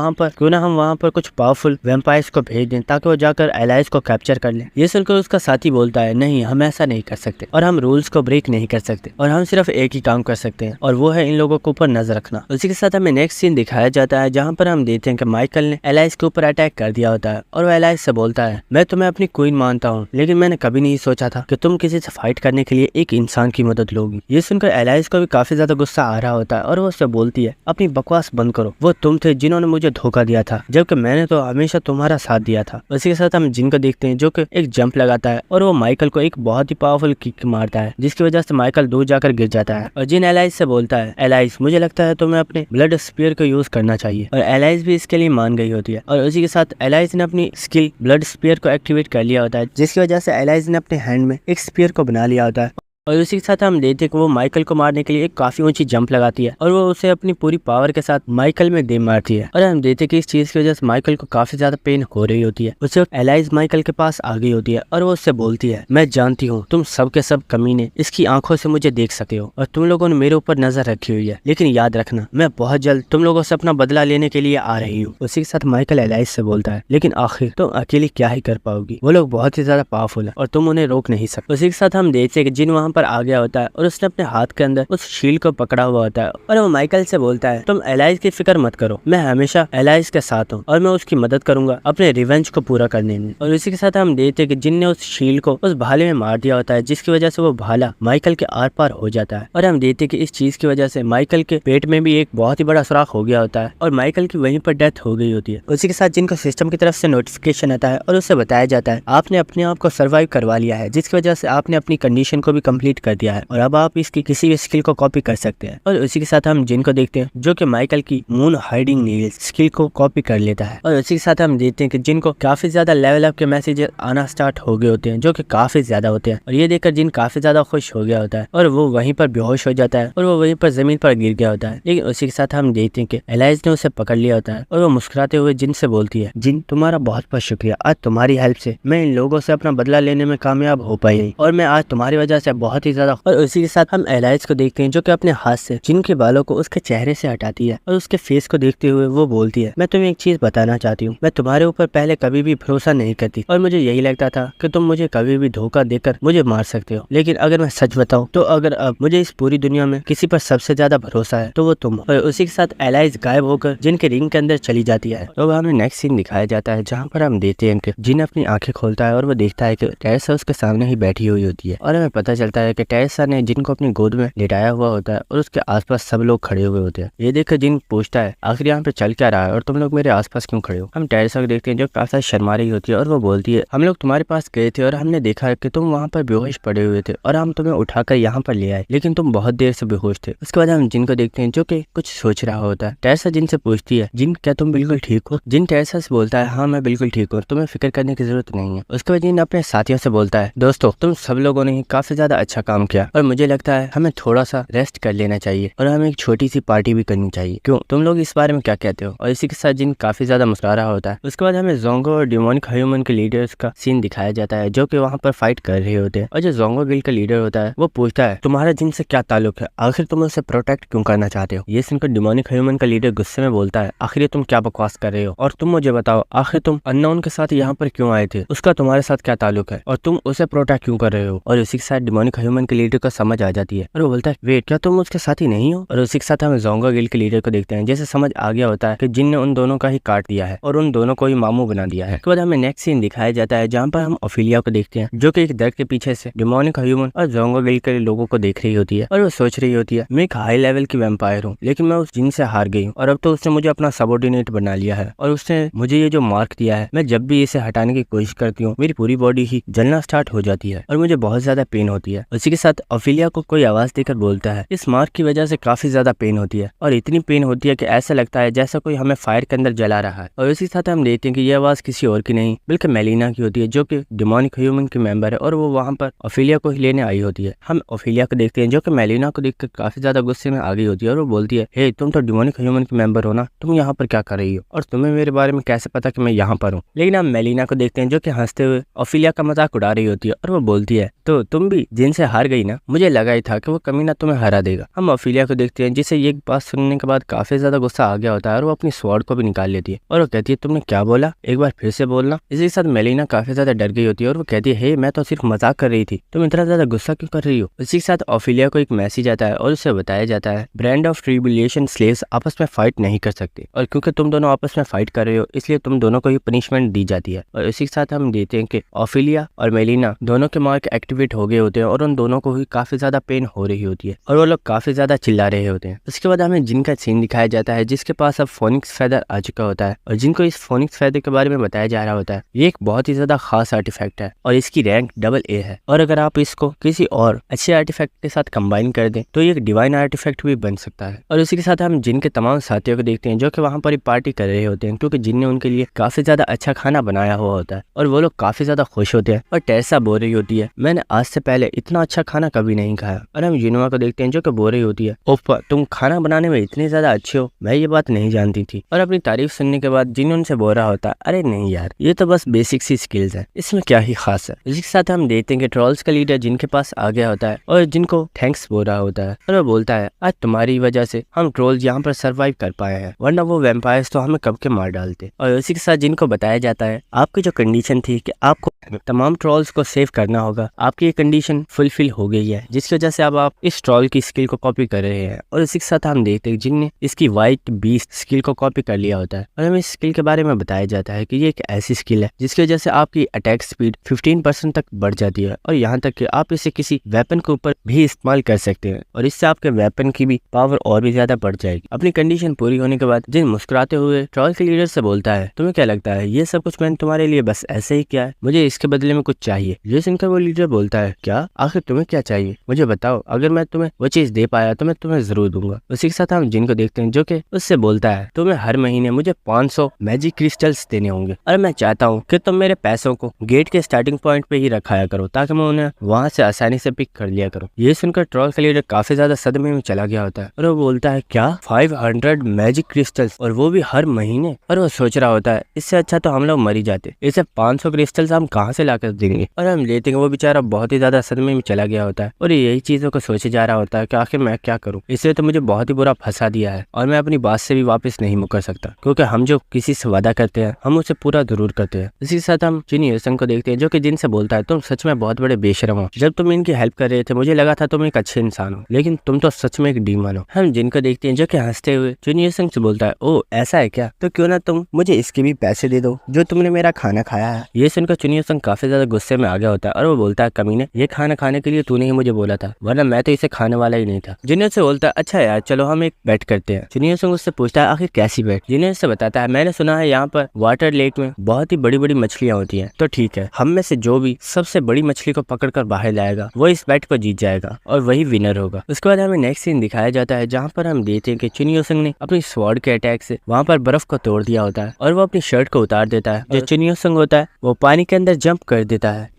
वहाँ पर कुछ पावरफुल वैम्पायर्स को भेज दें ताकि वो जाकर एलाइस को कैप्चर कर ले। ये सुनकर उसका साथी बोलता है नहीं, हम ऐसा नहीं कर सकते और हम रूल्स को ब्रेक नहीं कर सकते और हम सिर्फ एक ही काम कर सकते हैं और वो है इन लोगों के ऊपर नजर रखना। उसी के साथ हमें नेक्स्ट सीन दिखाया जाता है जहाँ पर हम देखते हैं कि माइकल ने एलाइस के ऊपर अटैक कर दिया होता है और वो एलाइस से बोलता है मैं तुम्हें अपनी क्वीन मानता हूँ, लेकिन मैंने कभी नहीं सोचा था कि तुम किसी से फाइट करने के लिए एक इंसान की मदद लोगी। ये सुनकर एलाइस को भी काफी ज्यादा गुस्सा आ रहा होता है और वो उससे बोलती है अपनी बकवास बंद करो, वो तुम थे जिन्होंने मुझे धोखा दिया था जबकि मैंने तो हमेशा तुम्हारा साथ दिया था। उसी के साथ हम जिन को देखते हैं जो कि एक जंप लगाता है और वो माइकल को एक बहुत ही पावरफुल किक मारता है जिसकी वजह से माइकल दूर जाकर गिर जाता है और जिन एलाइस से बोलता है एलाइस मुझे लगता है तुम्हें अपने ब्लड स्पीयर को यूज करना चाहिए और एलाइस भी इसके लिए मान गई होती है और उसी के साथ एलाइस ने अपनी स्किल ब्लड स्पीयर को एक्टिवेट कर लिया होता है जिसकी वजह से एलाइस ने अपने हैंड में एक स्पीयर को बना लिया होता है और उसी के साथ हम देखते हैं कि वो माइकल को मारने के लिए एक काफी ऊंची जंप लगाती है और वो उसे अपनी पूरी पावर के साथ माइकल में दे मारती है और हम देखते हैं कि इस चीज की वजह से माइकल को काफी ज्यादा पेन हो रही होती है। उसे एलाइस माइकल के पास आ गई होती है और वो उससे बोलती है मैं जानती हूँ तुम सब के सब कमीने इसकी आंखों से मुझे देख सके हो और तुम लोगों ने मेरे ऊपर नजर रखी हुई है, लेकिन याद रखना मैं बहुत जल्द तुम लोगों से अपना बदला लेने के लिए आ रही हूँ। उसी के साथ माइकल एलाइस से बोलता है लेकिन आखिर तुम अकेली क्या ही कर पाओगी, वो लोग बहुत ही ज्यादा पावरफुल है और तुम उन्हें रोक नहीं सकते। उसी के साथ हम देखते हैं कि जिन वहाँ पर आ गया होता है और उसने अपने हाथ के अंदर उस शील्ड को पकड़ा हुआ होता है और वो माइकल से बोलता है तुम एलाइस की फिक्र मत करो, मैं हमेशा एलाइस के साथ हूँ और मैं उसकी मदद करूंगा अपने रिवेंज को पूरा करने में। और इसी के साथ हम देखते हैं कि जिन ने उस शील्ड को उस भाले में मार दिया होता है जिसकी वजह से वो भाला माइकल के आर पार हो जाता है और हम देखते हैं कि इस चीज की वजह से माइकल के पेट में भी एक बहुत ही बड़ा सुराख हो गया होता है और माइकल की वहीं पर डेथ हो गई होती है। उसी के साथ जिनको सिस्टम की तरफ से नोटिफिकेशन आता है और उससे बताया जाता है आपने अपने आप को सर्वाइव करवा लिया है जिसकी वजह से आपने अपनी कंडीशन को भी कंप्लीट कर दिया है और अब आप इसकी किसी भी स्किल को कॉपी कर सकते हैं। और उसी के साथ हम जिनको देखते हैं जो कि माइकल की मून हाइडिंग नील्स स्किल को कॉपी कर लेता है और उसी के साथ हम देखते हैं कि जिनको काफी ज्यादा लेवल अप के मैसेजेस आना स्टार्ट हो गए होते हैं जो कि काफी ज्यादा होते हैं और ये देखकर जिन काफी ज्यादा खुश हो गया होता है और वो वहीं पर बेहोश हो जाता है और वो वहीं पर जमीन पर गिर गया होता है। लेकिन उसी के साथ हम देखते हैं कि एलाइस ने उसे पकड़ लिया होता है और वो मुस्कुराते हुए जिन से बोलती है जिन तुम्हारा बहुत बहुत शुक्रिया, आज तुम्हारी हेल्प से मैं इन लोगों से अपना बदला लेने में कामयाब हो पाई और मैं आज तुम्हारी वजह से बहुत ही ज्यादा। और उसी के साथ हम एलाइस को देखते हैं जो कि अपने हाथ से जिन के बालों को उसके चेहरे से हटाती है और उसके फेस को देखते हुए वो बोलती है मैं तुम्हें एक चीज बताना चाहती हूँ, मैं तुम्हारे ऊपर पहले कभी भी भरोसा नहीं करती और मुझे यही लगता था कि तुम मुझे कभी भी धोखा देकर मुझे मार सकते हो, लेकिन अगर मैं सच बताऊं तो अगर अब मुझे इस पूरी दुनिया में किसी पर सबसे ज्यादा भरोसा है तो वो तुम हो। और उसी के साथ एलाइस गायब होकर जिन के रिंग के अंदर चली जाती है। तो हमें नेक्स्ट सीन दिखाया जाता है जहाँ पर हम देखते हैं कि जिन अपनी आंखें खोलता है और वो देखता है कि टेरेसा उसके सामने ही बैठी हुई होती है और हमें पता चलता है कि टेरेसा ने जिन को अपनी गोद में लिटाया हुआ होता है और उसके आसपास सब लोग खड़े हुए होते हैं। ये देखकर जिन पूछता है आखिर यहाँ पे चल क्या रहा है और तुम लोग मेरे आसपास क्यों खड़े हो। हम टेरेसा को देखते हैं जो काफी शर्मा रही होती है और वो बोलती है हम लोग तुम्हारे पास गए थे और हमने देखा कि तुम वहाँ पर बेहोश पड़े हुए थे और हम तुम्हें उठाकर यहाँ पर ले आए, लेकिन तुम बहुत देर से बेहोश थे। उसके बाद हम जिन को देखते हैं जो कि कुछ सोच रहा होता है। टेरेसा जिन से पूछती है जिन क्या तुम बिल्कुल ठीक हो। जिन टेरेसा से बोलता है हाँ मैं बिल्कुल ठीक हूँ, तुम्हें फिक्र करने की जरूरत नहीं है। उसके बाद जिन अपने साथियों से बोलता है दोस्तों तुम सब लोगों ने काफी ज्यादा अच्छा काम किया और मुझे लगता है हमें थोड़ा सा रेस्ट कर लेना चाहिए और हमें एक छोटी सी पार्टी भी करनी चाहिए, क्यों तुम लोग इस बारे में क्या कहते हो। और इसी के साथ जिन काफी ज्यादा मुस्कुरा रहा होता है। उसके बाद हमें जोंगो और डिमोनिक ह्यूमन के लीडर्स का सीन दिखाया जाता है जो कि वहाँ पर फाइट कर रहे होते हैं और जो जोंगो गिल्ड का लीडर होता है वो पूछता है तुम्हारा जिन से क्या ताल्लुक है, आखिर तुम उसे प्रोटेक्ट क्यों करना चाहते हो। ये सुनकर डिमोनिक ह्यूमन का लीडर गुस्से में बोलता है आखिर तुम क्या बकवास कर रहे हो और तुम मुझे बताओ आखिर तुम अननोन के साथ यहाँ पर क्यों आए थे, उसका तुम्हारे साथ क्या ताल्लुक है और तुम उसे प्रोटेक्ट क्यों कर रहे हो। और उसी के साथ डिमोनिक ह्यूमन के लीडर को समझ आ जाती है और वो बोलता है वेट क्या तुम उसके साथ ही नहीं हो। और उसी के साथ हम जोंगो गिल्ड के लीडर को देखते हैं जैसे समझ आ गया होता है कि जिन ने उन दोनों का ही काट दिया है और उन दोनों को ही मामू बना दिया है। उसके बाद हमें नेक्स्ट सीन दिखाया जाता है जहाँ पर हम ओफिलिया को देखते हैं जो कि एक दर के पीछे से डिमोनिक ह्यूमन और जोंगो गिल्ड के लोगों को देख रही होती है और वो सोच रही होती है मैं एक हाई लेवल की वैम्पायर हूँ लेकिन मैं उस जिन से हार गई हूँ और अब तो उसने मुझे अपना सबऑर्डिनेट बना लिया है और उसने मुझे ये जो मार्क दिया है मैं जब भी इसे हटाने की कोशिश करती हूँ मेरी पूरी बॉडी ही जलना स्टार्ट हो जाती है और मुझे बहुत ज्यादा पेन होती है। है। उसी के साथ ओफिलिया को कोई आवाज देकर बोलता है इस मार्क की वजह से काफी ज्यादा पेन होती है और इतनी पेन होती है कि ऐसा लगता है जैसा कोई हमें फायर के अंदर जला रहा है। और उसी के साथ हम देखते हैं कि ये आवाज किसी और की नहीं बल्कि मेलिना की होती है, जो कि डिमोनिक ह्यूमन की मेंबर है और वो वहाँ पर ओफिलिया को ही लेने आई होती है। हम ओफिलिया को देखते हैं जो कि मेलिना को देखकर काफी ज्यादा गुस्से में आ गई होती है और वो बोलती है हे तुम तो डिमोनिक ह्यूमन की मेंबर हो ना, तुम यहाँ पर क्या कर रही हो और तुम्हें मेरे बारे में कैसे पता कि मैं यहाँ पर हूँ। लेकिन हम मेलिना को देखते हैं जो कि हंसते हुए ओफिलिया का मजाक उड़ा रही होती है और वो बोलती है तो तुम भी जिनसे हार गई ना, मुझे लगा ही था कि वो कमीना तुम्हें हरा देगा। हम ओफिलिया को देखते हैं जिसे ये बात सुनने के बाद काफी ज्यादा गुस्सा आ गया होता है और वो अपनी स्वॉर्ड को भी निकाल लेती है और वो कहती है तुमने क्या बोला, एक बार फिर से बोलना। इसी के साथ मेलिना काफी ज्यादा डर गई होती है और वो कहती है हे मैं तो सिर्फ मजाक कर रही थी, तुम इतना ज्यादा गुस्सा क्यों कर रही हो। इसी के साथ ओफिलिया को एक मैसेज आता है और उसे बताया जाता है ब्रांड ऑफ ट्रिबुलेशन स्लेव्स आपस में फाइट नहीं कर सकते और क्योंकि तुम दोनों आपस में फाइट कर रहे हो इसलिए तुम दोनों को ही पनिशमेंट दी जाती है। और इसी के साथ हम देते हैं कि ओफिलिया और मेलिना दोनों के मार्क एक्टिवेट हो गए होते हैं और उन दोनों को ही काफी ज्यादा पेन हो रही होती है और वो लोग काफी ज्यादा चिल्ला रहे होते हैं। उसके बाद हमें जिन का सीन दिखाया जाता है जिसके पास अब फोनिक्स फेदर आ चुका होता है और जिनको इस फोनिक्स फेदर के बारे में बताया जा रहा होता है ये एक बहुत ही ज्यादा खास आर्टिफैक्ट है और इसकी रैंक AA है और अगर आप इसको किसी और अच्छे आर्टिफैक्ट के साथ कंबाइन कर दें तो ये एक डिवाइन आर्टिफैक्ट भी बन सकता है। और उसी के साथ हम जिन के तमाम साथियों को देखते हैं जो कि वहाँ पर पार्टी कर रहे होते हैं क्योंकि जिन ने उनके लिए काफी ज्यादा अच्छा खाना बनाया हुआ होता है और वो लोग काफी ज्यादा खुश होते हैं। और टेरेसा बोल रही होती है मैंने आज से पहले इतना अच्छा खाना कभी नहीं खाया। और हम युनवा को देखते हैं जो कि बोल रही होती है ओप्पा तुम खाना बनाने में इतनी ज्यादा अच्छे हो, मैं ये बात नहीं जानती थी। और अपनी तारीफ सुनने के बाद जिन उनसे बोल रहा होता है अरे नहीं यार ये तो बस बेसिक सी स्किल्स है, इसमें क्या ही खास है। इसी के साथ हम देखते हैं कि ट्रॉल्स का लीडर जिनके पास आ गया होता है और जिनको थैंक्स बोल रहा होता है और वो बोलता है आज तुम्हारी वजह से हम ट्रोल्स यहाँ पर सर्वाइव कर पाए हैं, वरना वो वैम्पायर्स तो हमें कब के मार डालते। और इसी के साथ जिनको बताया जाता है आपकी जो कंडीशन थी कि आपको तमाम ट्रॉल्स को सेव करना होगा, आपकी ये कंडीशन फुलफिल हो गई है जिसकी वजह से अब आप इस ट्रॉल की स्किल को कॉपी कर रहे हैं। और इसी के साथ हम देखते हैं जिनने इसकी व्हाइट बीस्ट स्किल को कॉपी कर लिया होता है और हमें इस स्किल के बारे में बताया जाता है कि ये एक ऐसी स्किल है जिसकी वजह से आपकी अटैक स्पीड 15% तक बढ़ जाती है और यहाँ तक कि आप इसे किसी वेपन के ऊपर भी इस्तेमाल कर सकते हैं और इससे आपके वेपन की भी पावर और भी ज्यादा बढ़ जाएगी। अपनी कंडीशन पूरी होने के बाद जिन मुस्कुराते हुए ट्रॉल के लीडर से बोलता है तुम्हें क्या लगता है ये सब कुछ मैंने तुम्हारे लिए बस ऐसे ही किया है, मुझे इसके बदले में कुछ चाहिए। ये सुनकर वो लीडर बोलता है क्या आखिर तुम्हें क्या चाहिए, मुझे बताओ, अगर मैं तुम्हें वो चीज दे पाया तो मैं तुम्हें जरूर दूंगा। उसी के साथ हम जिन को देखते हैं जो कि उससे बोलता है तुम्हें हर महीने मुझे 500 मैजिक क्रिस्टल्स देने होंगे और मैं चाहता हूँ कि तुम मेरे पैसों को गेट के स्टार्टिंग पॉइंट पे ही रखाया करो ताकि मैं उन्हें वहां से आसानी से पिक कर लिया करूँ। ये सुनकर ट्रॉल का लीडर काफी ज्यादा सदमे में चला गया होता है और वो बोलता है क्या 500 मैजिक क्रिस्टल्स और वो भी हर महीने। और वो सोच रहा होता है इससे अच्छा तो हम लोग मर ही जाते, इसे 500 क्रिस्टल्स हम कहाँ से लाकर देंगे। और हम लेते हैं वो बेचारा बहुत ही ज्यादा सदमे में चला गया होता है और यही चीजों को सोचे जा रहा होता है कि आखिर मैं क्या करूँ, इससे तो मुझे बहुत ही बुरा फंसा दिया है और मैं अपनी बात से भी वापस नहीं मुकर सकता क्योंकि हम जो किसी से वादा करते हैं हम उसे पूरा जरूर करते हैं। इसी के साथ हम जिन यूसन को देखते हैं जो कि जिन से बोलता है तुम सच में बहुत बड़े बेशरम हो, जब तुम इनकी हेल्प कर रहे थे मुझे लगा था तुम एक अच्छे इंसान हो लेकिन तुम तो सच में एक डीमन हो। हम जिनको देखते हैं जो कि हंसते हुए जिन यूसन से बोलता है ओ ऐसा है क्या, तो क्यों ना तुम मुझे इसके भी पैसे दे दो जो तुमने मेरा खाना खाया है। ये सुनकर चुनियो संग काफी ज्यादा गुस्से में आ गया होता है और वो बोलता है कमीने ये खाना खाने के लिए तूने ही मुझे बोला था वरना मैं तो इसे खाने वाला ही नहीं था। जिनियो से बोलता है अच्छा यार चलो हम एक बेट करते हैं। चुनियो संग उससे पूछता है आखिर कैसी बेट। जिनियो से बताता है मैंने सुना है यहाँ पर वाटर लेक में बहुत ही बड़ी बड़ी मछलियाँ होती है, तो ठीक है हम में से जो भी सबसे बड़ी मछली को पकड़ कर बाहर लाएगा वो इस बेट को जीत जाएगा और वही विनर होगा। उसके बाद हमें नेक्स्ट सीन दिखाया जाता है जहाँ पर हम देखते हैं कि चुनियो संग ने अपनी स्वॉर्ड के अटैक से वहाँ पर बर्फ को तोड़ दिया होता है और वो अपनी शर्ट को उतार देता है। जो चुनियो संग होता है वो पानी के अंदर जंप कर देता है।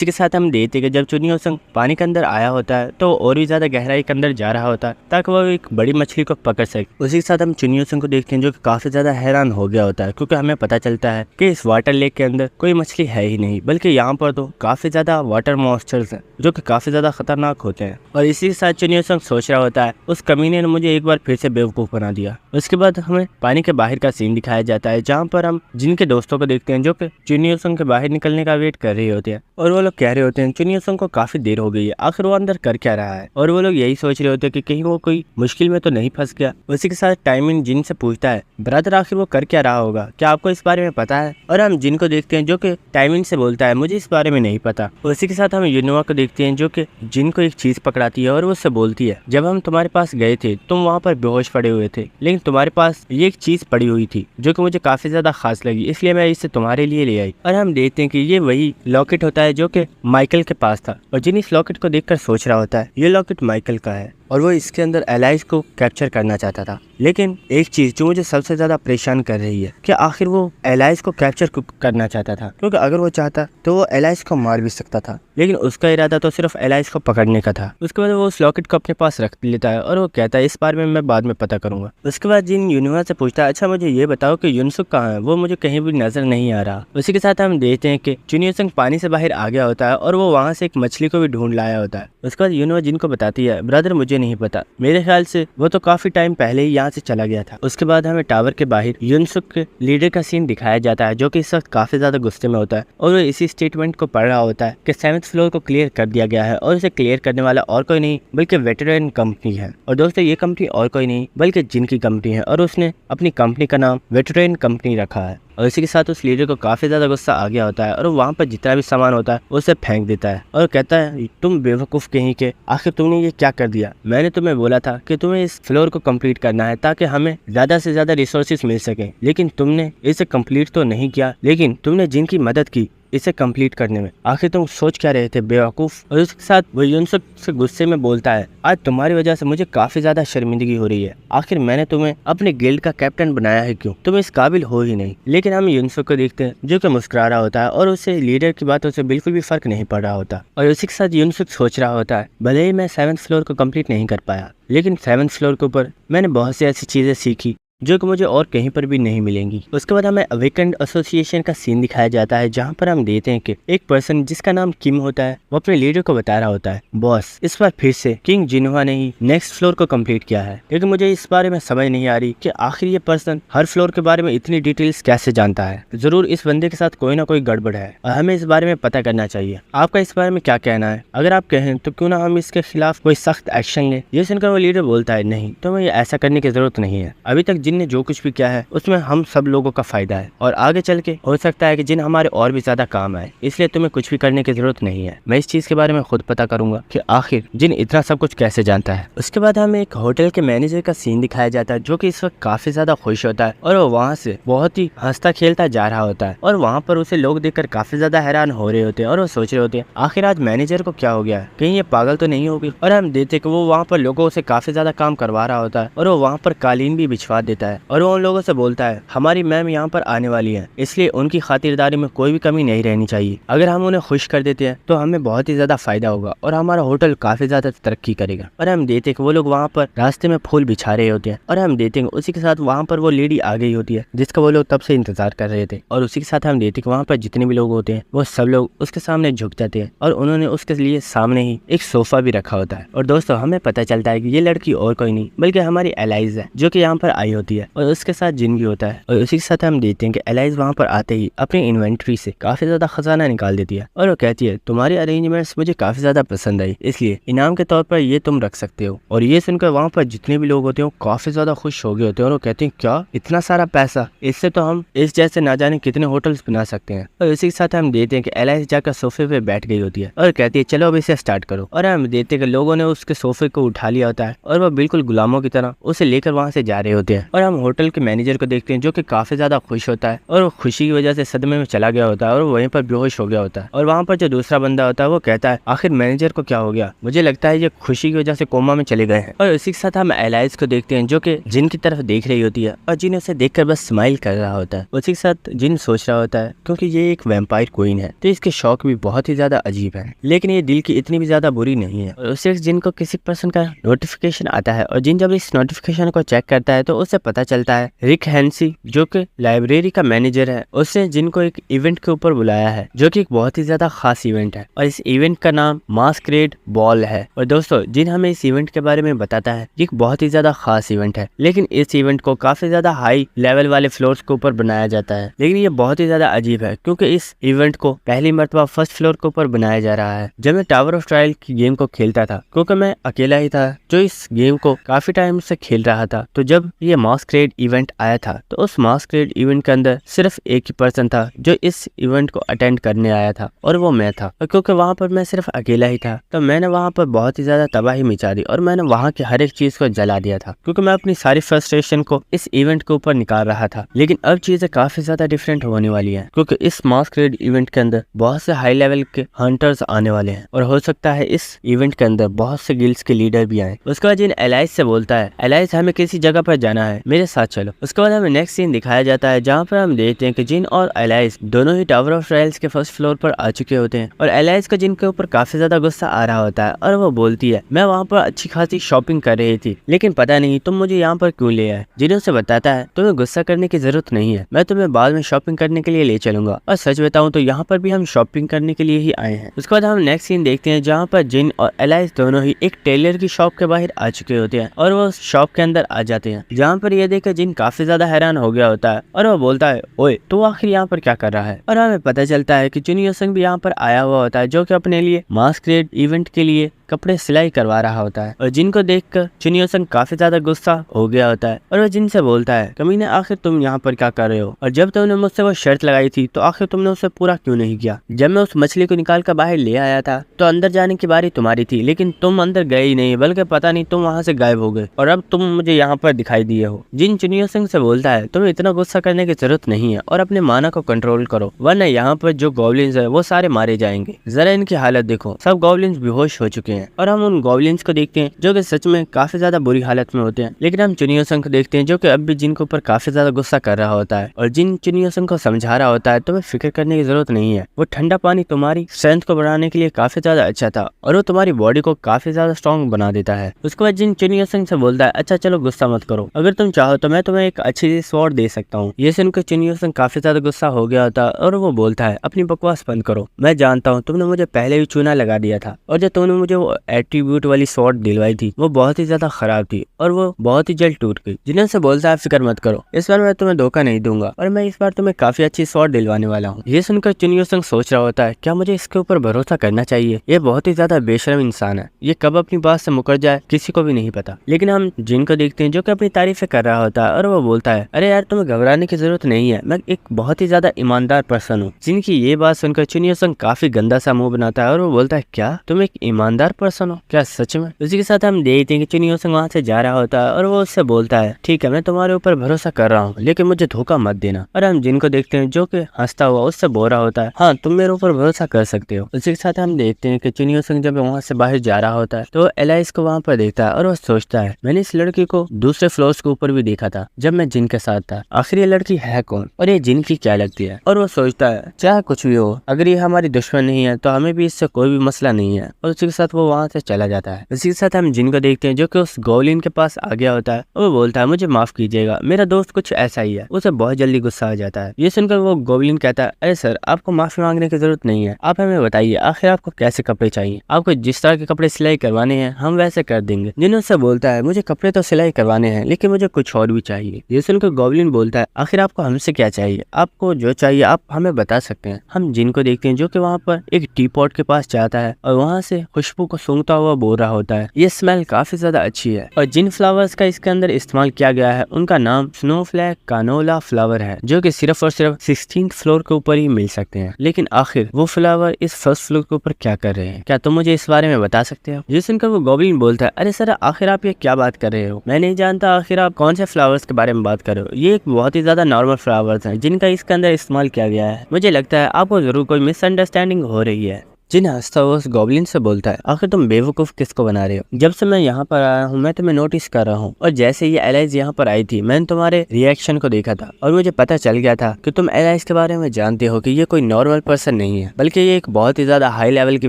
इसी के साथ हम देखते हैं कि जब चुनियो संग पानी के अंदर आया होता है तो और भी ज्यादा गहराई के अंदर जा रहा होता है ताकि वो एक बड़ी मछली को पकड़ सके। उसी के साथ हम चुनियो संग को देखते हैं जो कि काफी ज्यादा हैरान हो गया होता है क्योंकि हमें पता चलता है कि इस वाटर लेक के अंदर कोई मछली है ही नहीं बल्कि यहाँ पर तो काफी ज्यादा वाटर मॉन्स्टर्स हैं जो कि काफी ज्यादा खतरनाक होते हैं। और इसी के साथ चुनियो संग सोच रहा होता है उस कमीने ने मुझे एक बार फिर से बेवकूफ बना दिया। उसके बाद हमें पानी के बाहर का सीन दिखाया जाता है जहाँ पर हम जिनके दोस्तों को देखते हैं जो कि चुनियो संग के बाहर निकलने का वेट कर रहे होते हैं और वो लोग कह रहे होते हैं चुनियो संग को काफी देर हो गई है, आखिर वो अंदर कर क्या रहा है। और वो लोग यही सोच रहे होते हैं कि कहीं वो कोई मुश्किल में तो नहीं फंस गया। उसी के साथ टाइमिन जिन से पूछता है ब्रदर आखिर वो कर क्या रहा होगा, क्या आपको इस बारे में पता है। और हम जिन को देखते हैं जो कि टाइमिन से बोलता है मुझे इस बारे में नहीं पता। उसी के साथ हम युनवा को देखते हैं जो कि जिन को एक चीज पकड़ाती है और वो उससे बोलती है जब हम तुम्हारे पास गए थे तुम वहाँ पर बेहोश पड़े हुए थे लेकिन तुम्हारे पास ये एक चीज पड़ी हुई थी जो कि मुझे काफी ज्यादा खास लगी इसलिए मैं इसे तुम्हारे लिए ले आई। और हम देखते हैं कि ये वही लॉकेट होता है जो कि माइकल के पास था और जिन इस लॉकेट को देखकर सोच रहा होता है ये लॉकेट माइकल का है और वो इसके अंदर एलाइज को कैप्चर करना चाहता था। लेकिन एक चीज जो मुझे सबसे ज्यादा परेशान कर रही है कि आखिर वो एलाइज को कैप्चर करना चाहता था, क्योंकि अगर वो चाहता तो वो एलाइज को मार भी सकता था, लेकिन उसका इरादा तो सिर्फ एलाइज को पकड़ने का था। उसके बाद वो उस लॉकेट को अपने पास रख लेता है और वो कहता है इस बारे में मैं बाद में पता करूंगा। उसके बाद जिन यूनिवर्स से पूछता है अच्छा मुझे ये बताओ कि युनसुक कहाँ है, वो मुझे कहीं भी नजर नहीं आ रहा। उसी के साथ हम देखते हैं कि जुन युनसुक पानी से बाहर आ गया होता है और वो वहाँ से एक मछली को भी ढूंढ लाया होता है। उसके बाद यूनिवर्स जिनको बताती है ब्रदर मुझे नहीं पता, मेरे ख्याल से वो तो काफी टाइम पहले ही यहाँ से चला गया था। उसके बाद हमें टावर के बाहर युनसुक के लीडर का सीन दिखाया जाता है जो कि इस वक्त काफी ज्यादा गुस्से में होता है और वो इसी स्टेटमेंट को पढ़ रहा होता है कि 7th फ्लोर को क्लियर कर दिया गया है और उसे क्लियर करने वाला और कोई नहीं बल्कि वेटरन कंपनी है। और दोस्तों ये कंपनी और कोई नहीं बल्कि जिन की कंपनी है और उसने अपनी कंपनी का नाम वेटरन कंपनी रखा है। और इसी के साथ उस लीडर को काफी ज्यादा गुस्सा आ गया होता है और वहाँ पर जितना भी सामान होता है उसे फेंक देता है और कहता है तुम बेवकूफ कहीं के, आखिर तुमने ये क्या कर दिया। मैंने तुम्हें बोला था कि तुम्हें इस फ्लोर को कंप्लीट करना है ताकि हमें ज्यादा से ज्यादा रिसोर्सेज मिल सके, लेकिन तुमने इसे कंप्लीट तो नहीं किया, लेकिन तुमने जिनकी मदद की इसे कंप्लीट करने में, आखिर तुम सोच क्या रहे थे बेवकूफ। और उसके साथ वो युनसुक से गुस्से में बोलता है आज तुम्हारी वजह से मुझे काफी ज्यादा शर्मिंदगी हो रही है, आखिर मैंने तुम्हें अपने गिल्ड का कैप्टन बनाया है क्यों, तुम इस काबिल हो ही नहीं। लेकिन हम युनसुक को देखते हैं जो कि मुस्कुरा रहा होता है और उसे लीडर की बातों से बिल्कुल भी फर्क नहीं पड़ रहा होता। और उसी के साथ युनसुक सोच रहा होता है भले ही मैं 7th फ्लोर को कंप्लीट नहीं कर पाया, लेकिन 7th फ्लोर के ऊपर मैंने बहुत सी ऐसी चीजें सीखी जो कि मुझे और कहीं पर भी नहीं मिलेंगी। उसके बाद हमें अवेकेंड एसोसिएशन का सीन दिखाया जाता है जहाँ पर हम देखते हैं कि एक पर्सन जिसका नाम किम होता है वो अपने लीडर को बता रहा होता है बॉस इस बार फिर से किंग जिनहुआ ने ही नेक्स्ट फ्लोर को कंप्लीट किया है, लेकिन मुझे इस बारे में समझ नहीं आ रही कि आखिर ये पर्सन हर फ्लोर के बारे में इतनी डिटेल्स कैसे जानता है। जरूर इस बंदे के साथ कोई ना कोई गड़बड़ है और हमें इस बारे में पता करना चाहिए। आपका इस बारे में क्या कहना है? अगर आप कहें तो क्यों ना हम इसके खिलाफ कोई सख्त एक्शन लें। ये सुनकर वो लीडर बोलता है नहीं, तुम्हें ऐसा करने की जरूरत नहीं है, अभी तक जिन ने जो कुछ भी किया है उसमें हम सब लोगों का फायदा है और आगे चल के हो सकता है कि जिन हमारे और भी ज्यादा काम आए, इसलिए तुम्हें कुछ भी करने की जरूरत नहीं है। मैं इस चीज के बारे में खुद पता करूंगा कि आखिर जिन इतना सब कुछ कैसे जानता है। उसके बाद हमें एक होटल के मैनेजर का सीन दिखाया जाता है जो कि इस वक्त काफी ज्यादा खुश होता है और वो वहाँ से बहुत ही हंसता खेलता जा रहा होता है और वहाँ पर उसे लोग देखकर काफी ज्यादा हैरान हो रहे होते हैं और वो सोच रहे होते हैं आखिर आज मैनेजर को क्या हो गया है, कहीं ये पागल तो नहीं होगी। और हम देखते कि वो वहाँ पर लोगों से काफी ज्यादा काम करवा रहा होता है और वो वहाँ पर कालीन भी बिछवा देता है और वो उन लोगों से बोलता है हमारी मैम यहाँ पर आने वाली है, इसलिए उनकी खातिरदारी में कोई भी कमी नहीं रहनी चाहिए। अगर हम उन्हें खुश कर देते हैं तो हमें बहुत ही ज्यादा फायदा होगा और हमारा होटल काफी ज्यादा तरक्की करेगा। और हम देखते हैं कि वो लोग वहाँ पर रास्ते में फूल बिछा रहे होते हैं और हम देखते हैं उसी के साथ वहाँ पर वो लेडी आ गई होती है जिसका वो लोग तब से इंतजार कर रहे थे। और उसी के साथ हम देखते हैं कि वहाँ पर जितने भी लोग होते हैं वो सब लोग उसके सामने झुक जाते हैं और उन्होंने उसके लिए सामने ही एक सोफा भी रखा होता है। और दोस्तों हमें पता चलता है कि ये लड़की और कोई नहीं बल्कि हमारी एलाइज है जो कि यहाँ पर आई होती है और उसके साथ जिन भी होता है। और उसी के साथ हम देखते हैं कि एलाइज वहाँ पर आते ही अपनी इन्वेंट्री से काफी ज्यादा खजाना निकाल देती है और वो कहती है तुम्हारी अरेंजमेंट्स मुझे काफी ज्यादा पसंद आई, इसलिए इनाम के तौर पर ये तुम रख सकते हो। और ये सुनकर वहाँ पर जितने भी लोग होते हैं काफी ज्यादा खुश हो गए होते हैं और वो कहते हैं क्या इतना सारा पैसा, इससे तो हम इस जैसे ना जाने कितने होटल्स बना सकते हैं। और इसी के साथ हम देखते हैं कि एलाइज जाकर सोफे पे बैठ गई होती है और कहती है चलो अब इसे स्टार्ट करो। और हम देखते हैं कि लोगों ने उसके सोफे को उठा लिया होता है और वह बिल्कुल गुलामों की तरह उसे लेकर वहाँ से जा रहे होते हैं। और हम होटल के मैनेजर को देखते हैं जो कि काफी ज्यादा खुश होता है और वो खुशी की वजह से सदमे में चला गया होता है और वहीं पर बेहोश हो गया होता है। और वहाँ पर जो दूसरा बंदा होता है वो कहता है आखिर मैनेजर को क्या हो गया, मुझे लगता है ये खुशी की वजह से कोमा में चले गए हैं। और इसी के साथ हम एलाइज को देखते हैं जो कि जिन की तरफ देख रही होती है और जिन उसे देखकर बस स्माइल कर रहा होता है। उसी के साथ जिन सोच रहा होता है क्योंकि ये एक वैम्पायर क्वीन है तो इसके शौक भी बहुत ही ज्यादा अजीब है, लेकिन ये दिल की इतनी भी ज्यादा बुरी नहीं है। और उसे जिन को किसी पर्सन का नोटिफिकेशन आता है और जिन जब इस नोटिफिकेशन को चेक करता है तो उसे पता चलता है रिक हैंसी जो कि लाइब्रेरी का मैनेजर है उसने जिनको एक इवेंट के ऊपर बुलाया है जो कि एक बहुत ही ज्यादा खास इवेंट है और इस इवेंट का नाम मास्करेड बॉल है। और दोस्तों जिन हमें इस इवेंट के बारे में बताता है ये एक बहुत ही ज्यादा खास इवेंट है, लेकिन इस इवेंट को काफी ज्यादा हाई लेवल वाले फ्लोर्स के ऊपर बनाया जाता है। लेकिन ये बहुत ही ज्यादा अजीब है क्योंकि इस इवेंट को पहली मर्तबा फर्स्ट फ्लोर के ऊपर बनाया जा रहा है। जब मैं टावर ऑफ ट्रायल की गेम को खेलता था क्योंकि मैं अकेला ही था जो इस गेम को काफी टाइम से खेल रहा था, तो जब ये मास्करेड इवेंट आया था, तो उस मास्करेड इवेंट के अंदर सिर्फ एक ही पर्सन था जो इस इवेंट को अटेंड करने आया था, और वो मैं था। और क्योंकि वहाँ पर मैं सिर्फ अकेला ही था, तो मैंने वहाँ पर बहुत ही ज्यादा तबाही मचा दी और मैंने वहाँ की हर एक चीज को जला दिया था, क्योंकि मैं अपनी सारी फ्रस्ट्रेशन को इस इवेंट के ऊपर निकाल रहा था। लेकिन अब चीजें काफी ज्यादा डिफरेंट होने वाली है, क्योंकि इस मास्करेड इवेंट के अंदर बहुत से हाई लेवल के हंटर्स आने वाले हैं, और हो सकता है इस इवेंट के अंदर बहुत से गिल्ड्स के लीडर भी आए। उसके बाद जिन एलाइज से बोलता है, एलाइज हमें किसी जगह पर जाना है, मेरे साथ चलो। उसके बाद हमें नेक्स्ट सीन दिखाया जाता है, जहाँ पर हम देखते हैं कि जिन और एलाइज दोनों ही टावर ऑफ ट्रायल्स के फर्स्ट फ्लोर पर आ चुके होते हैं, और एलाइज का जिन के ऊपर काफी ज्यादा गुस्सा आ रहा होता है, और वो बोलती है मैं वहाँ पर अच्छी खासी शॉपिंग कर रही थी, लेकिन पता नहीं तुम मुझे यहाँ पर क्यों ले आए। जिन उसे बताता है तुम्हें गुस्सा करने की जरूरत नहीं है, मैं तुम्हें बाद में शॉपिंग करने के लिए ले चलूंगा, और सच बताऊं तो यहाँ पर भी हम शॉपिंग करने के लिए ही आए हैं। उसके बाद हम नेक्स्ट सीन देखते हैं, जहाँ पर जिन और एलाइज दोनों ही एक टेलर की शॉप के बाहर आ चुके होते हैं, और वो शॉप के अंदर आ जाते हैं, जहाँ पर ये देखकर जिन काफी ज्यादा हैरान हो गया होता है, और वो बोलता है ओए तो आखिर यहाँ पर क्या कर रहा है। और हमें पता चलता है कि चुन योसंग भी यहाँ पर आया हुआ होता है, जो कि अपने लिए मास्करेड इवेंट के लिए कपड़े सिलाई करवा रहा होता है। और जिनको देखकर चुन योसंग काफी ज्यादा गुस्सा हो गया होता है, और वह जिन से बोलता है कमीने आखिर तुम यहाँ पर क्या कर रहे हो, और जब तुमने मुझसे वो शर्त लगाई थी तो आखिर तुमने उसे पूरा क्यों नहीं किया। जब मैं उस मछली को निकाल कर बाहर ले आया था तो अंदर जाने की बारी तुम्हारी थी, लेकिन तुम अंदर गए ही नहीं, बल्कि पता नहीं तुम वहाँ से गायब हो गए, और अब तुम मुझे यहाँ पर दिखाई दिए हो। जिन चुन योसंग से बोलता है तुम्हें इतना गुस्सा करने की जरूरत नहीं है, और अपने माना को कंट्रोल करो, वरना यहाँ पर जो गॉब्लिन्स है वो सारे मारे जाएंगे। जरा इनकी हालत देखो, सब गॉब्लिन्स बेहोश हो चुके हैं। और हम उन गॉब्लिन्स को देखते हैं जो कि सच में काफी ज्यादा बुरी हालत में होते हैं, लेकिन हम चुन योसंग को देखते हैं जो कि अब भी जिन के ऊपर काफी ज्यादा गुस्सा कर रहा होता है, और जिन चुन योसंग को समझा रहा होता है तुम्हें फिक्र करने की जरूरत नहीं है, वो ठंडा पानी तुम्हारी स्ट्रेंथ को बढ़ाने के लिए काफी ज्यादा अच्छा था, और वो तुम्हारी बॉडी को काफी ज्यादा स्ट्रॉन्ग बना देता है। उसके बाद जिन चुन योसंग से बोलता है अच्छा चलो गुस्सा मत करो, अगर तुम चाहो तो मैं तुम्हें एक अच्छी सी स्वॉर्ड दे सकता हूँ। ये सुनकर चुन योसंग काफी ज्यादा गुस्सा हो गया होता है, और वो बोलता है अपनी बकवास बंद करो, मैं जानता हूँ तुमने मुझे पहले भी चूना लगा दिया था, और जब तुमने मुझे वो एट्रीब्यूट वाली स्वॉर्ड दिलवाई थी वो बहुत ही ज्यादा खराब थी, और वो बहुत ही जल्द टूट गई। जिन्हें से बोलता है फिक्र मत करो, इस बार मैं तुम्हें धोखा नहीं दूंगा, और मैं इस बार तुम्हें काफी अच्छी स्वॉर्ड दिलवाने वाला हूँ। ये सुनकर चुन योसंग सोच रहा होता है क्या मुझे इसके ऊपर भरोसा करना चाहिए, ये बहुत ही ज्यादा बेशर्म इंसान है, ये कब अपनी बात से मुकर जाए किसी को भी नहीं पता। लेकिन हम जिन को देखते हैं जो कि अपनी तारीफें कर रहा होता है, और वो बोलता है अरे यार तुम्हें घबराने की जरूरत नहीं है, मैं एक बहुत ही ज्यादा ईमानदार पर्सन हूँ। जिनकी ये बात सुनकर चुन योसंग काफी गंदा सा मुंह बनाता है, और वो बोलता है क्या तुम एक ईमानदार पर्सन हो, क्या सच में। उसी के साथ हम देखते हैं कि चुन योसंग वहाँ से जा रहा होता है, और वो उससे बोलता है ठीक है मैं तुम्हारे ऊपर भरोसा कर रहा हूँ, लेकिन मुझे धोखा मत देना। और हम जिनको देखते हैं जो कि हंसता हुआ उससे बोल रहा होता है हाँ तुम मेरे ऊपर भरोसा कर सकते हो। उसी के साथ हम देखते हैं कि चुन योसंग जब वहाँ से बाहर जा रहा होता है तो एलाइज को वहाँ पर देखता है, और वो सोचता है मैंने इस लड़की को दूसरे फ्लोर्स के ऊपर भी देखा था जब मैं जिन के साथ था, आखिर ये लड़की है कौन और ये जिन की क्या लगती है। और वो सोचता है चाहे कुछ भी हो, अगर ये हमारी दुश्मन नहीं है तो हमें भी इससे कोई भी मसला नहीं है, और उसी के साथ वो वहाँ से चला जाता है। उसी के साथ हम जिन को देखते हैं जो कि उस गोलिन के पास आ गया होता है, और वो बोलता है मुझे माफ कीजिएगा मेरा दोस्त कुछ ऐसा ही है। उसे बहुत जल्दी गुस्सा आ जाता है। ये सुनकर वो गोब्लिन कहता है अरे सर आपको माफी मांगने की जरूरत नहीं है, आप हमें बताइए आखिर आपको कैसे कपड़े चाहिए, आपको जिस तरह के कपड़े सिलाई करवाने हैं हम वैसे कर देंगे। जिन उससे बोलता है मुझे कपड़े तो सिलाई करवाने हैं लेकिन मुझे कुछ और भी चाहिए। ये सुनकर गोब्लिन बोलता है आखिर आपको हमसे क्या चाहिए, आपको जो चाहिए आप हमें बता सकते हैं। हम जिन को देखते हैं जो कि वहाँ पर एक टी पॉट के पास जाता है, और वहाँ से खुशबू को सूंघता हुआ बोल रहा होता है ये स्मेल काफी ज्यादा अच्छी है, और जिन फ्लावर्स का इसके अंदर इस्तेमाल किया गया है उनका नाम स्नोफ्लैक कानोला फ्लावर है, जो कि सिर्फ और सिर्फ 16th फ्लोर के ऊपर ही मिल सकते हैं। लेकिन आखिर वो फ्लावर इस फर्स्ट फ्लोर के ऊपर क्या कर रहे हैं, क्या तुम मुझे इस बारे में बता सकते हो। ये सुनकर वो गोब्लिन बोलता है अरे सर आखिर आप ये क्या बात कर रहे हो, मैं नहीं जानता आखिर आप कौन से फ्लावर्स के बारे में बात कर रहे हो, ये एक बहुत ही ज्यादा नॉर्मल फ्लावर्स हैं जिनका इसके अंदर इस्तेमाल किया गया है। मुझे लगता है आपको जरूर कोई मिसअंडरस्टैंडिंग हो रही है। जिन हंसता हुआ उस गॉब्लिन से बोलता है आखिर तुम बेवकूफ किसको बना रहे हो, जब से मैं यहाँ पर आया हूँ मैं तुम्हें नोटिस कर रहा हूँ, और जैसे ये एलाइज यहाँ पर आई थी मैंने तुम्हारे रिएक्शन को देखा था, और मुझे पता चल गया था कि तुम एलाइज के बारे में जानते हो कि ये कोई नॉर्मल पर्सन नहीं है, बल्कि ये एक बहुत ही ज्यादा हाई लेवल की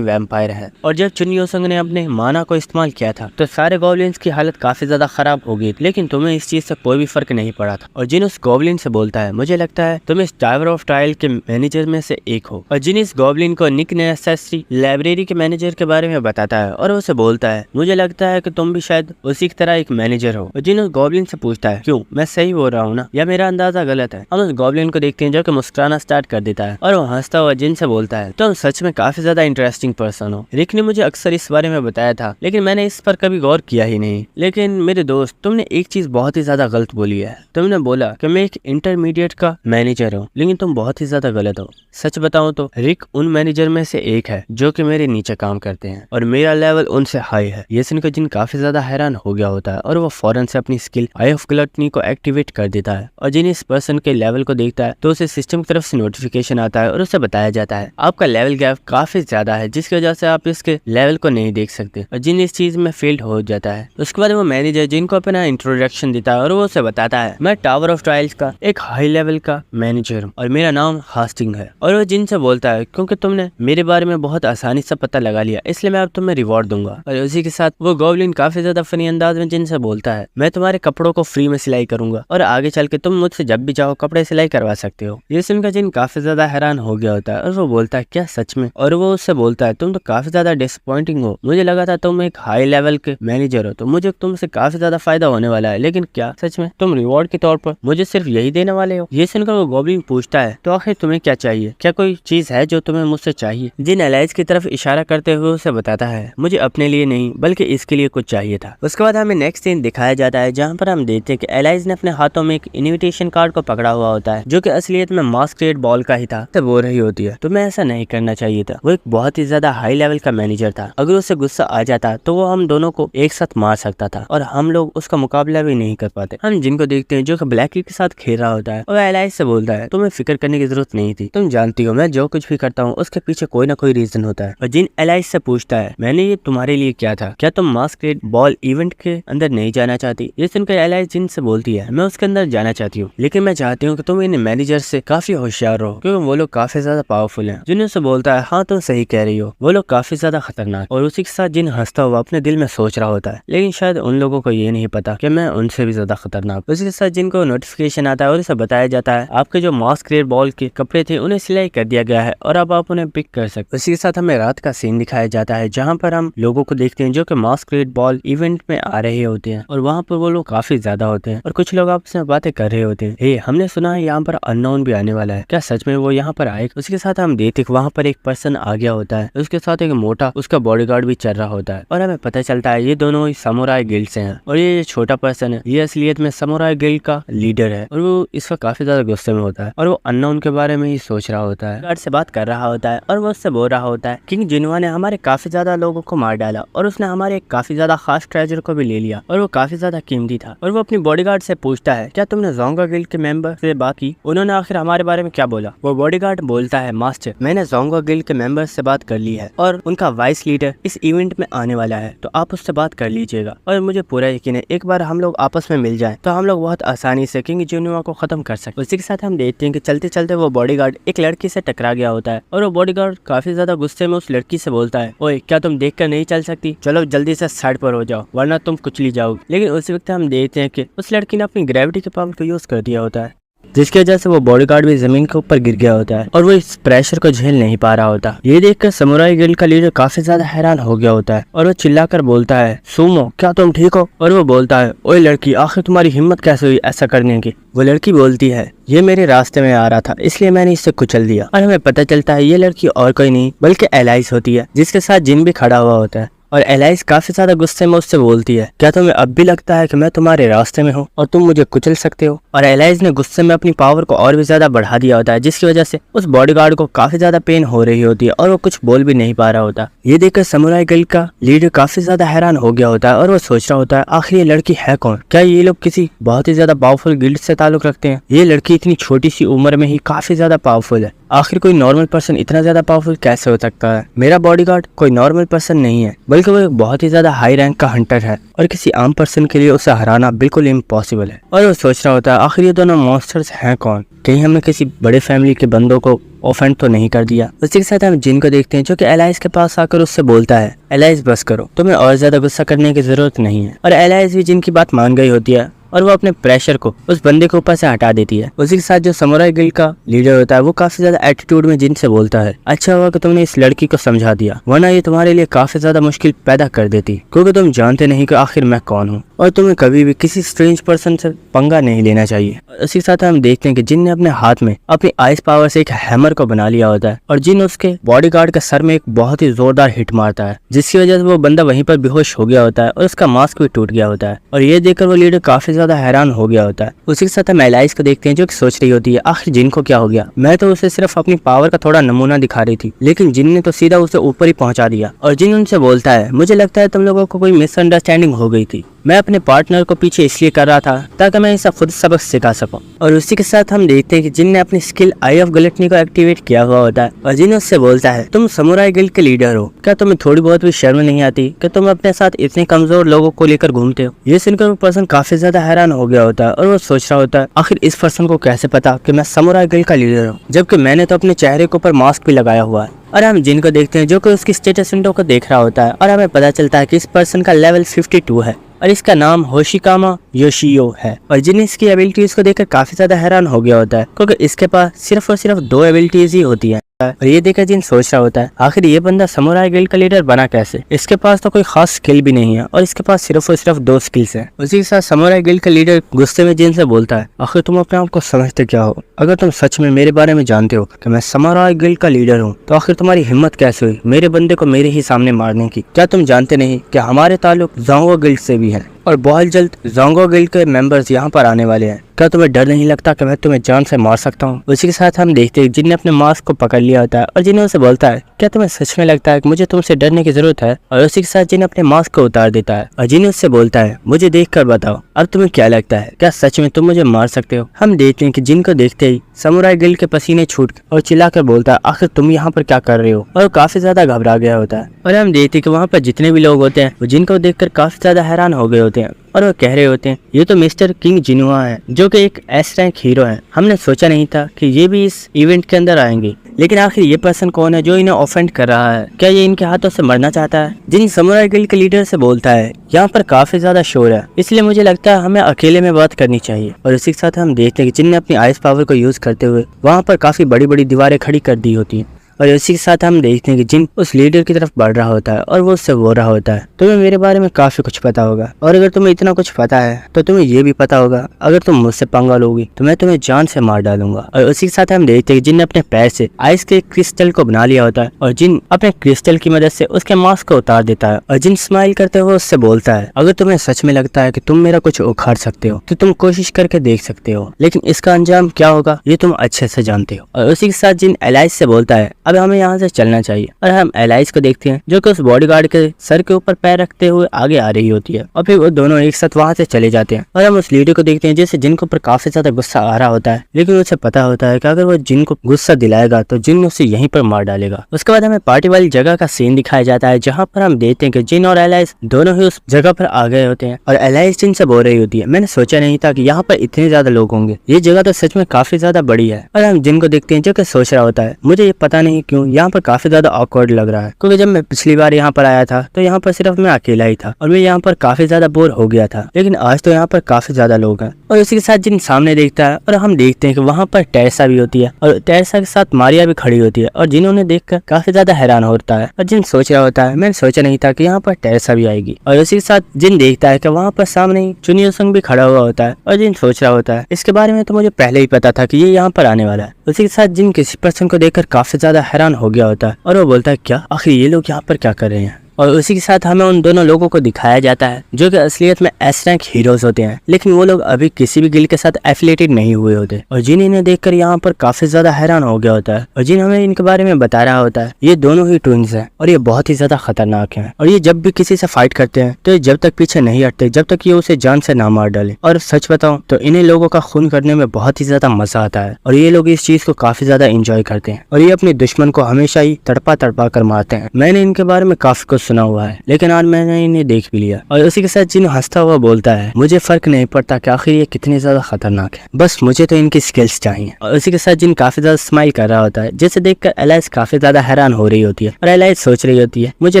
वैम्पायर है। और जब चुन योसंग ने अपने माना को इस्तेमाल किया था तो सारे गॉब्लिन्स की हालत काफी ज्यादा खराब हो गई, लेकिन तुम्हें इस चीज से कोई भी फर्क नहीं पड़ा था। और जिन उस गॉब्लिन से बोलता है मुझे लगता है तुम इस टावर ऑफ ट्रायल के मैनेजर में से एक हो, और जिन इस गॉब्लिन को निक ने दूसरी लाइब्रेरी के मैनेजर के बारे में बताता है और उसे बोलता है मुझे लगता है कि तुम भी शायद उसी की तरह एक मैनेजर हो। जिन उस गॉब्लिन से पूछता है क्यों, मैं सही बोल रहा हूँ ना या मेरा अंदाजा गलत है। हम उस गॉब्लिन को देखते हैं जो कि मुस्कुराना स्टार्ट कर देता है और वो हंसता हुआ जिन से बोलता है तुम सच में काफी ज्यादा इंटरेस्टिंग पर्सन हो। रिक ने मुझे अक्सर इस बारे में बताया था लेकिन मैंने इस पर कभी गौर किया ही नहीं। लेकिन मेरे दोस्त तुमने एक चीज बहुत ही ज्यादा गलत बोली है। तुमने बोला कि मैं एक इंटरमीडिएट का मैनेजर हूँ, लेकिन तुम बहुत ही ज्यादा गलत हो। सच बताऊं तो रिक उन मैनेजर में से एक है जो कि मेरे नीचे काम करते हैं और मेरा लेवल उनसे हाई है। ये सुनकर जिन काफी ज्यादा हैरान हो गया होता है और वो फौरन से अपनी स्किल आई ऑफ ग्लटनी को एक्टिवेट कर देता है और जिन इस पर्सन के लेवल को देखता है तो उसे सिस्टम की तरफ से नोटिफिकेशन आता है और उसे बताया जाता है आपका लेवल गैप काफी ज्यादा है जिसकी वजह से आप इसके लेवल को नहीं देख सकते और जिन इस चीज में फेल्ड हो जाता है। उसके बाद वो मैनेजर जिनको अपना इंट्रोडक्शन देता है और वो उसे बताता है मैं टावर ऑफ ट्रायल्स का एक हाई लेवल का मैनेजर हूँ और मेरा नाम हास्टिंग है। और वो जिन से बोलता है क्योंकि तुमने मेरे बारे में बहुत आसानी से पता लगा लिया इसलिए मैं अब तुम्हें रिवॉर्ड दूंगा। और उसी के साथ वो गॉब्लिन काफी ज्यादा फनी अंदाज में जिन से बोलता है मैं तुम्हारे कपड़ों को फ्री में सिलाई करूंगा और आगे चल के तुम मुझसे जब भी चाहो कपड़े सिलाई करवा सकते हो। ये सुनकर जिन काफी ज्यादा हैरान हो गया होता है और वो बोलता है क्या सच में? और वो उससे बोलता है तुम तो काफी ज्यादा डिसअपॉइंटिंग हो, मुझे लगा था तुम एक हाई लेवल के मैनेजर हो तो मुझे तुमसे काफी ज्यादा फायदा होने वाला है, लेकिन क्या सच में तुम रिवॉर्ड के तौर पर मुझे सिर्फ यही देने वाले हो? ये सुनकर वो गॉब्लिन पूछता है तो आखिर तुम्हें क्या चाहिए, क्या कोई चीज है जो तुम्हें मुझसे चाहिए? जिन एलाइज की तरफ इशारा करते हुए उसे बताता है मुझे अपने लिए नहीं बल्कि इसके लिए कुछ चाहिए था। उसके बाद हमें नेक्स्ट सीन दिखाया जाता है जहाँ पर हम देखते हैं कि एलाइज ने अपने हाथों में एक इनविटेशन कार्ड को पकड़ा हुआ होता है जो कि असलियत में मास्करेड बॉल का ही था। तब वो रही होती है तो मैं ऐसा नहीं करना चाहिए था। वो एक बहुत ही ज्यादा हाई लेवल का मैनेजर था, अगर उसे गुस्सा आ जाता तो वो हम दोनों को एक साथ मार सकता था और हम लोग उसका मुकाबला भी नहीं कर पाते। हम जिनको देखते हैं जो कि ब्लैकी के साथ खेल रहा होता है और एलाइज से बोलता है तुम्हें फिक्र करने की जरूरत नहीं थी, तुम जानती हो मैं जो कुछ भी करता हूँ उसके पीछे कोई ना कोई रीजन होता है। और जिन एलाइज से पूछता है मैंने ये तुम्हारे लिए क्या था, क्या तुम मास्करेड बॉल इवेंट के अंदर नहीं जाना चाहती? ये सुनकर एलाइज जिन से बोलती है मैं उसके अंदर जाना चाहती हूँ लेकिन मैं चाहती हूँ कि तुम इन मैनेजर से काफी होशियार रहो क्योंकि वो लोग काफी ज्यादा पावरफुल हैं। जिन से बोलता है हाँ तुम सही कह रही हो, वो लोग काफी ज्यादा खतरनाक। और उसी के साथ जिन हंसता हुआ अपने दिल में सोच रहा होता है लेकिन शायद उन लोगों को ये नहीं पता कि मैं उनसे भी ज्यादा खतरनाक। उसी के साथ जिनको नोटिफिकेशन आता है और उसे बताया जाता है आपके जो मास्करेड बॉल के कपड़े थे उन्हें सिलाई कर दिया गया है और अब आप उन्हें पिक कर सकते। उसी के साथ हमें रात का सीन दिखाया जाता है जहाँ पर हम लोगों को देखते हैं जो कि मास्करेड बॉल इवेंट में आ रहे होते हैं और वहाँ पर वो लोग काफी ज्यादा होते हैं और कुछ लोग आपस में बातें कर रहे होते हैं। हे हमने सुना है यहाँ पर अननोन भी आने वाला है, क्या सच में वो यहाँ पर आए? उसके साथ हम देखते वहाँ पर एक पर्सन आ गया होता है, उसके साथ एक मोटा उसका बॉडीगार्ड भी चल रहा होता है और हमें पता चलता है ये दोनों ही समुराई गिल्ड से हैं और ये छोटा पर्सन है ये असलियत में समुराई गिल्ड का लीडर है और वो इस वक्त काफी ज्यादा गुस्से में होता है और वो अननोन के बारे में ही सोच रहा होता है। गार्ड से बात कर रहा होता है और वो उससे बोल रहा होता है किंग जिनवा ने हमारे काफी ज्यादा लोगों को मार डाला और उसने हमारे एक काफी ज्यादा खास ट्रेजर को भी ले लिया और वो काफी ज्यादा कीमती था। और वो अपनी बॉडीगार्ड से पूछता है क्या तुमने जोंगा गिल्ड के मेंबर से बात की, उन्होंने आखिर हमारे बारे में क्या बोला? वो बॉडीगार्ड बोलता है मास्टर मैंने जोंगा गिल्ड के मेंबर से बात कर ली है और उनका वाइस लीडर इस इवेंट में आने वाला है तो आप उससे बात कर लीजिएगा। और मुझे पूरा यकीन है एक बार हम लोग आपस में मिल जाएं तो हम लोग बहुत आसानी से किंग जिनवा को खत्म कर सकते। उसी के साथ हम देखते हैं कि चलते चलते वो बॉडीगार्ड एक लड़की से टकरा गया होता है और वो बॉडीगार्ड काफी ज्यादा गुस्से में उस लड़की से बोलता है ओए क्या तुम देख कर नहीं चल सकती, चलो जल्दी से साइड पर हो जाओ वरना तुम कुचली जाओगी। लेकिन उसी वक्त हम देखते हैं कि उस लड़की ने अपनी ग्रेविटी के पावर को यूज कर दिया होता है जिसकी वजह से वो बॉडीगार्ड भी जमीन के ऊपर गिर गया होता है और वो इस प्रेशर को झेल नहीं पा रहा होता। ये देखकर समुराई गिल्ड का लीडर काफी ज्यादा हैरान हो गया होता है और वो चिल्लाकर बोलता है सुमो क्या तुम ठीक हो? और वो बोलता है ओए लड़की आखिर तुम्हारी हिम्मत कैसे हुई ऐसा करने की? वो लड़की बोलती है ये मेरे रास्ते में आ रहा था इसलिए मैंने इससे कुचल दिया। और हमें पता चलता है ये लड़की और कोई नहीं बल्कि एलाइज होती है जिसके साथ जिन भी खड़ा हुआ होता है और एलाइज काफी ज्यादा गुस्से में उससे बोलती है क्या तुम्हें अब भी लगता है कि मैं तुम्हारे रास्ते में हूँ और तुम मुझे कुचल सकते हो? और एलाइज ने गुस्से में अपनी पावर को और भी ज्यादा बढ़ा दिया होता है जिसकी वजह से उस बॉडीगार्ड को काफी ज्यादा पेन हो रही होती है और वो कुछ बोल भी नहीं पा रहा होता। ये देखकर समुराई गिल्ड का लीडर काफी ज्यादा हैरान हो गया होता है और वो सोच रहा होता है आखिर ये लड़की है कौन, क्या ये लोग किसी बहुत ही ज्यादा पावरफुल गिल्ड से ताल्लुक रखते हैं? ये लड़की इतनी छोटी सी उम्र में ही काफी ज्यादा पावरफुल है, आखिर कोई नॉर्मल पर्सन इतना ज्यादा पावरफुल कैसे हो सकता है? मेरा बॉडीगार्ड कोई नॉर्मल पर्सन नहीं है बल्कि वो एक बहुत ही ज्यादा हाई रैंक का हंटर है और किसी आम पर्सन के लिए उसे हराना बिल्कुल इम्पॉसिबल है। और वो सोच रहा होता है आखिर ये दोनों मॉन्स्टर्स हैं कौन, कहीं हमने किसी बड़े फैमिली के बंदों को ऑफेंड तो नहीं कर दिया। उसी के साथ हम जिन को देखते हैं जो कि एलाइज के पास आकर उससे बोलता है एलाइज बस करो, तुम्हें और ज्यादा गुस्सा करने की जरूरत नहीं है। और एलाइज भी जिन की बात मान गई होती है और वो अपने प्रेशर को उस बंदे के ऊपर से हटा देती है। उसी के साथ जो समुराई गिल्ड का लीडर होता है वो काफी ज्यादा एटीट्यूड में जिन से बोलता है, अच्छा हुआ कि तुमने इस लड़की को समझा दिया, वरना ये तुम्हारे लिए काफी ज्यादा मुश्किल पैदा कर देती, क्योंकि तुम जानते नहीं कि आखिर मैं कौन हूँ और तुम्हें कभी भी किसी स्ट्रेंज पर्सन से पंगा नहीं लेना चाहिए। उसी के साथ हम देखते हैं कि जिन ने अपने हाथ में अपनी आइस पावर से एक हैमर को बना लिया होता है और जिन उसके बॉडीगार्ड के सर में एक बहुत ही जोरदार हिट मारता है, जिसकी वजह से वो बंदा वहीं पर बेहोश हो गया होता है और उसका मास्क भी टूट गया होता है। और ये देखकर वो लीडर काफी ज्यादा हैरान हो गया होता है। उसी के साथ हम एलाइस को देखते हैं जो कि सोच रही होती है, आखिर जिन को क्या हो गया, मैं तो उसे सिर्फ अपनी पावर का थोड़ा नमूना दिखा रही थी, लेकिन जिन ने तो सीधा उसे ऊपर ही पहुंचा दिया। और जिन उनसे बोलता है, मुझे लगता है तुम लोगों को कोई मिसअंडरस्टैंडिंग हो गई थी, मैं अपने पार्टनर को पीछे इसलिए कर रहा था ताकि मैं इसे खुद सबक सिखा सकूं। और उसी के साथ हम देखते हैं कि जिन ने अपनी स्किल आई ऑफ गलटनी को एक्टिवेट किया हुआ होता है और जिन उससे बोलता है, तुम समुराई गिल्ड के लीडर हो, क्या तुम्हें थोड़ी बहुत भी शर्म नहीं आती कि तुम अपने साथ इतने कमजोर लोगों को लेकर घूमते हो। ये सुनकर वो पर्सन काफी ज्यादा हैरान हो गया होता है और वो सोच रहा होता है, आखिर इस पर्सन को कैसे पता कि मैं समुराई गिल्ड का लीडर हूँ, जबकि मैंने तो अपने चेहरे के ऊपर मास्क भी लगाया हुआ है। और हम जिन को देखते हैं जो कि उसकी स्टेटस विंडो को देख रहा होता है और हमें पता चलता है कि इस पर्सन का लेवल 52 है और इसका नाम होशिकामा योशियो है। और जिन इसकी एबिलिटीज को देखकर काफी ज्यादा हैरान हो गया होता है, क्योंकि इसके पास सिर्फ और सिर्फ 2 एबिलिटीज ही होती है। और ये देखकर जिन सोच रहा होता है, आखिर ये बंदा समुराई गिल्ड का लीडर बना कैसे, इसके पास तो कोई खास स्किल भी नहीं है और इसके पास सिर्फ और सिर्फ 2 स्किल्स हैं। उसी के साथ समुराई गिल्ड का लीडर गुस्से में जिन से बोलता है, आखिर तुम अपने आप को समझते क्या हो, अगर तुम सच में मेरे बारे में जानते हो कि मैं समुराई गिल्ड का लीडर हूँ, तो आखिर तुम्हारी हिम्मत कैसे हुई मेरे बंदे को मेरे ही सामने मारने की। क्या तुम जानते नहीं कि हमारे ताल्लुक ज़ोंगो गिल्ड से भी है और बहुत जल्द ज़ोंगो गिल्ड के मेंबर्स यहाँ पर आने वाले हैं, क्या तुम्हें डर नहीं लगता कि मैं तुम्हें जान से मार सकता हूँ। उसी के साथ हम देखते हैं जिन ने अपने मास्क को पकड़ लिया होता है और जिन्हें उसे बोलता है, क्या तुम्हें सच में लगता है कि मुझे तुमसे डरने की जरूरत है। और उसी के साथ जिन अपने मास्क को उतार देता है और जिन्हें उससे बोलता है, मुझे देख कर बताओ अब तुम्हें क्या लगता है, क्या सच में तुम मुझे मार सकते हो। हम देखते हैं कि जिन को देखते ही समुराई गिल्ड के पसीने छूट और चिल्लाकर बोलता है, आखिर तुम यहाँ पर क्या कर रहे हो, और वो काफी ज्यादा घबरा गया होता है। और हम देखते हैं कि वहाँ पर जितने भी लोग होते हैं वो जिनको देखकर काफी ज्यादा हैरान हो गए होते हैं और वो कह रहे होते हैं, ये तो मिस्टर किंग जिनुआ है जो कि एक एस रैंक हीरो है, हमने सोचा नहीं था कि ये भी इस इवेंट के अंदर आएंगे, लेकिन आखिर ये पर्सन कौन है जो इन्हें ऑफेंड कर रहा है, क्या ये इनके हाथों से मरना चाहता है। जिन समुराई गिल्ड के लीडर से बोलता है, यहाँ पर काफी ज्यादा शोर है, इसलिए मुझे लगता है हमें अकेले में बात करनी चाहिए। और उसी के साथ हम देखते हैं कि जिन ने अपनी आइस पावर को यूज करते हुए वहाँ पर काफी बड़ी बड़ी दीवारें खड़ी कर दी होती हैं। और इसी के साथ हम देखते हैं कि जिन उस लीडर की तरफ बढ़ रहा होता है और वो उससे बोल रहा होता है, तुम्हें मेरे बारे में काफी कुछ पता होगा, और अगर तुम्हें इतना कुछ पता है तो तुम्हें ये भी पता होगा अगर तुम मुझसे पंगा लोगी तो मैं तुम्हें जान से मार डालूंगा। और उसी के साथ हम देखते हैं कि जिन ने अपने पैर से आइस के क्रिस्टल को बना लिया होता है और जिन अपने क्रिस्टल की मदद से उसके मास्क को उतार देता है और जिन स्माइल करते हुए उससे बोलता है, अगर तुम्हें सच में लगता है कि तुम मेरा कुछ उखाड़ सकते हो तो तुम कोशिश करके देख सकते हो, लेकिन इसका अंजाम क्या होगा ये तुम अच्छे से जानते हो। और उसी के साथ जिन एलाइस से बोलता है, अब हमें यहाँ से चलना चाहिए। और हम एलाइस को देखते हैं जो कि उस बॉडीगार्ड के सर के ऊपर पैर रखते हुए आगे आ रही होती है और फिर वो दोनों एक साथ वहां से चले जाते हैं। और हम उस लीडर को देखते हैं जिससे जिन के ऊपर काफी ज्यादा गुस्सा आ रहा होता है, लेकिन उसे पता होता है कि अगर वो जिन को गुस्सा दिलाएगा तो जिन उसे यहीं पर मार डालेगा। उसके बाद हमें पार्टी वाली जगह का सीन दिखाया जाता है जहाँ पर हम देखते हैं कि जिन और एलाइस दोनों ही उस जगह पर आ गए होते हैं और एलाइस जिन से बोल रही होती है, मैंने सोचा नहीं था कि यहाँ पर इतने ज्यादा लोग होंगे, ये जगह तो सच में काफी ज्यादा बड़ी है। और हम जिन को देखते हैं जो कि सोच रहा होता है, मुझे ये पता नहीं क्यों यहाँ पर काफी ज्यादा ऑकवर्ड लग रहा है, क्योंकि जब मैं पिछली बार यहाँ पर आया था तो यहाँ पर सिर्फ मैं अकेला ही था और मैं यहाँ पर काफी ज्यादा बोर हो गया था, लेकिन आज तो यहाँ पर काफी ज्यादा लोग हैं। और इसी के साथ जिन सामने देखता है और हम देखते हैं कि वहाँ पर टेरेसा भी होती है और टेरेसा के साथ मारिया भी खड़ी होती है और जिन्होंने देखकर काफी ज्यादा हैरान होता है। और जिन सोच रहा होता है, मैंने सोचा नहीं था कि यहाँ पर टेरेसा भी आएगी। और इसी के साथ जिन देखता है कि वहाँ पर सामने ही चुनियो संग भी खड़ा हुआ होता है और जिन सोच रहा होता है, इसके बारे में तो मुझे पहले ही पता था कि ये यहाँ पर आने वाला है। उसी के साथ जिन किसी पर्सन को देखकर काफी ज्यादा हैरान हो गया होता है और वो बोलता है, क्या आखिर ये लोग यहाँ पर क्या कर रहे हैं। और उसी के साथ हमें उन दोनों लोगों को दिखाया जाता है जो कि असलियत में एस रैंक हीरोज होते हैं, लेकिन वो लोग अभी किसी भी गिल्ड के साथ एफिलिएटेड नहीं हुए होते। और जिन इन्हें देखकर यहाँ पर काफी ज्यादा हैरान हो गया होता है और जिन हमें इनके बारे में बता रहा होता है, ये दोनों ही ट्विंस हैं और ये बहुत ही ज्यादा खतरनाक हैं और ये जब भी किसी से फाइट करते हैं तो ये जब तक पीछे नहीं हटते जब तक ये उसे जान से ना मार डाले। और सच बताऊं तो इन्हें लोगों का खून करने में बहुत ही ज्यादा मजा आता है और ये लोग इस चीज को काफी ज्यादा इंजॉय करते हैं और ये अपने दुश्मन को हमेशा ही तड़पा तड़पा कर मारते हैं। मैंने इनके बारे में काफी कुछ सुना हुआ है, लेकिन आज मैंने इन्हें देख भी लिया। और उसी के साथ जिन हंसता हुआ बोलता है, मुझे फर्क नहीं पड़ता कि आखिर ये कितनी ज्यादा खतरनाक है, बस मुझे तो इनकी स्किल्स चाहिए। और उसी के साथ जिन काफी ज्यादा स्माइल कर रहा होता है, जिसे देखकर एलाइस काफी ज्यादा हैरान हो रही होती है। और एलाइस सोच रही होती है, मुझे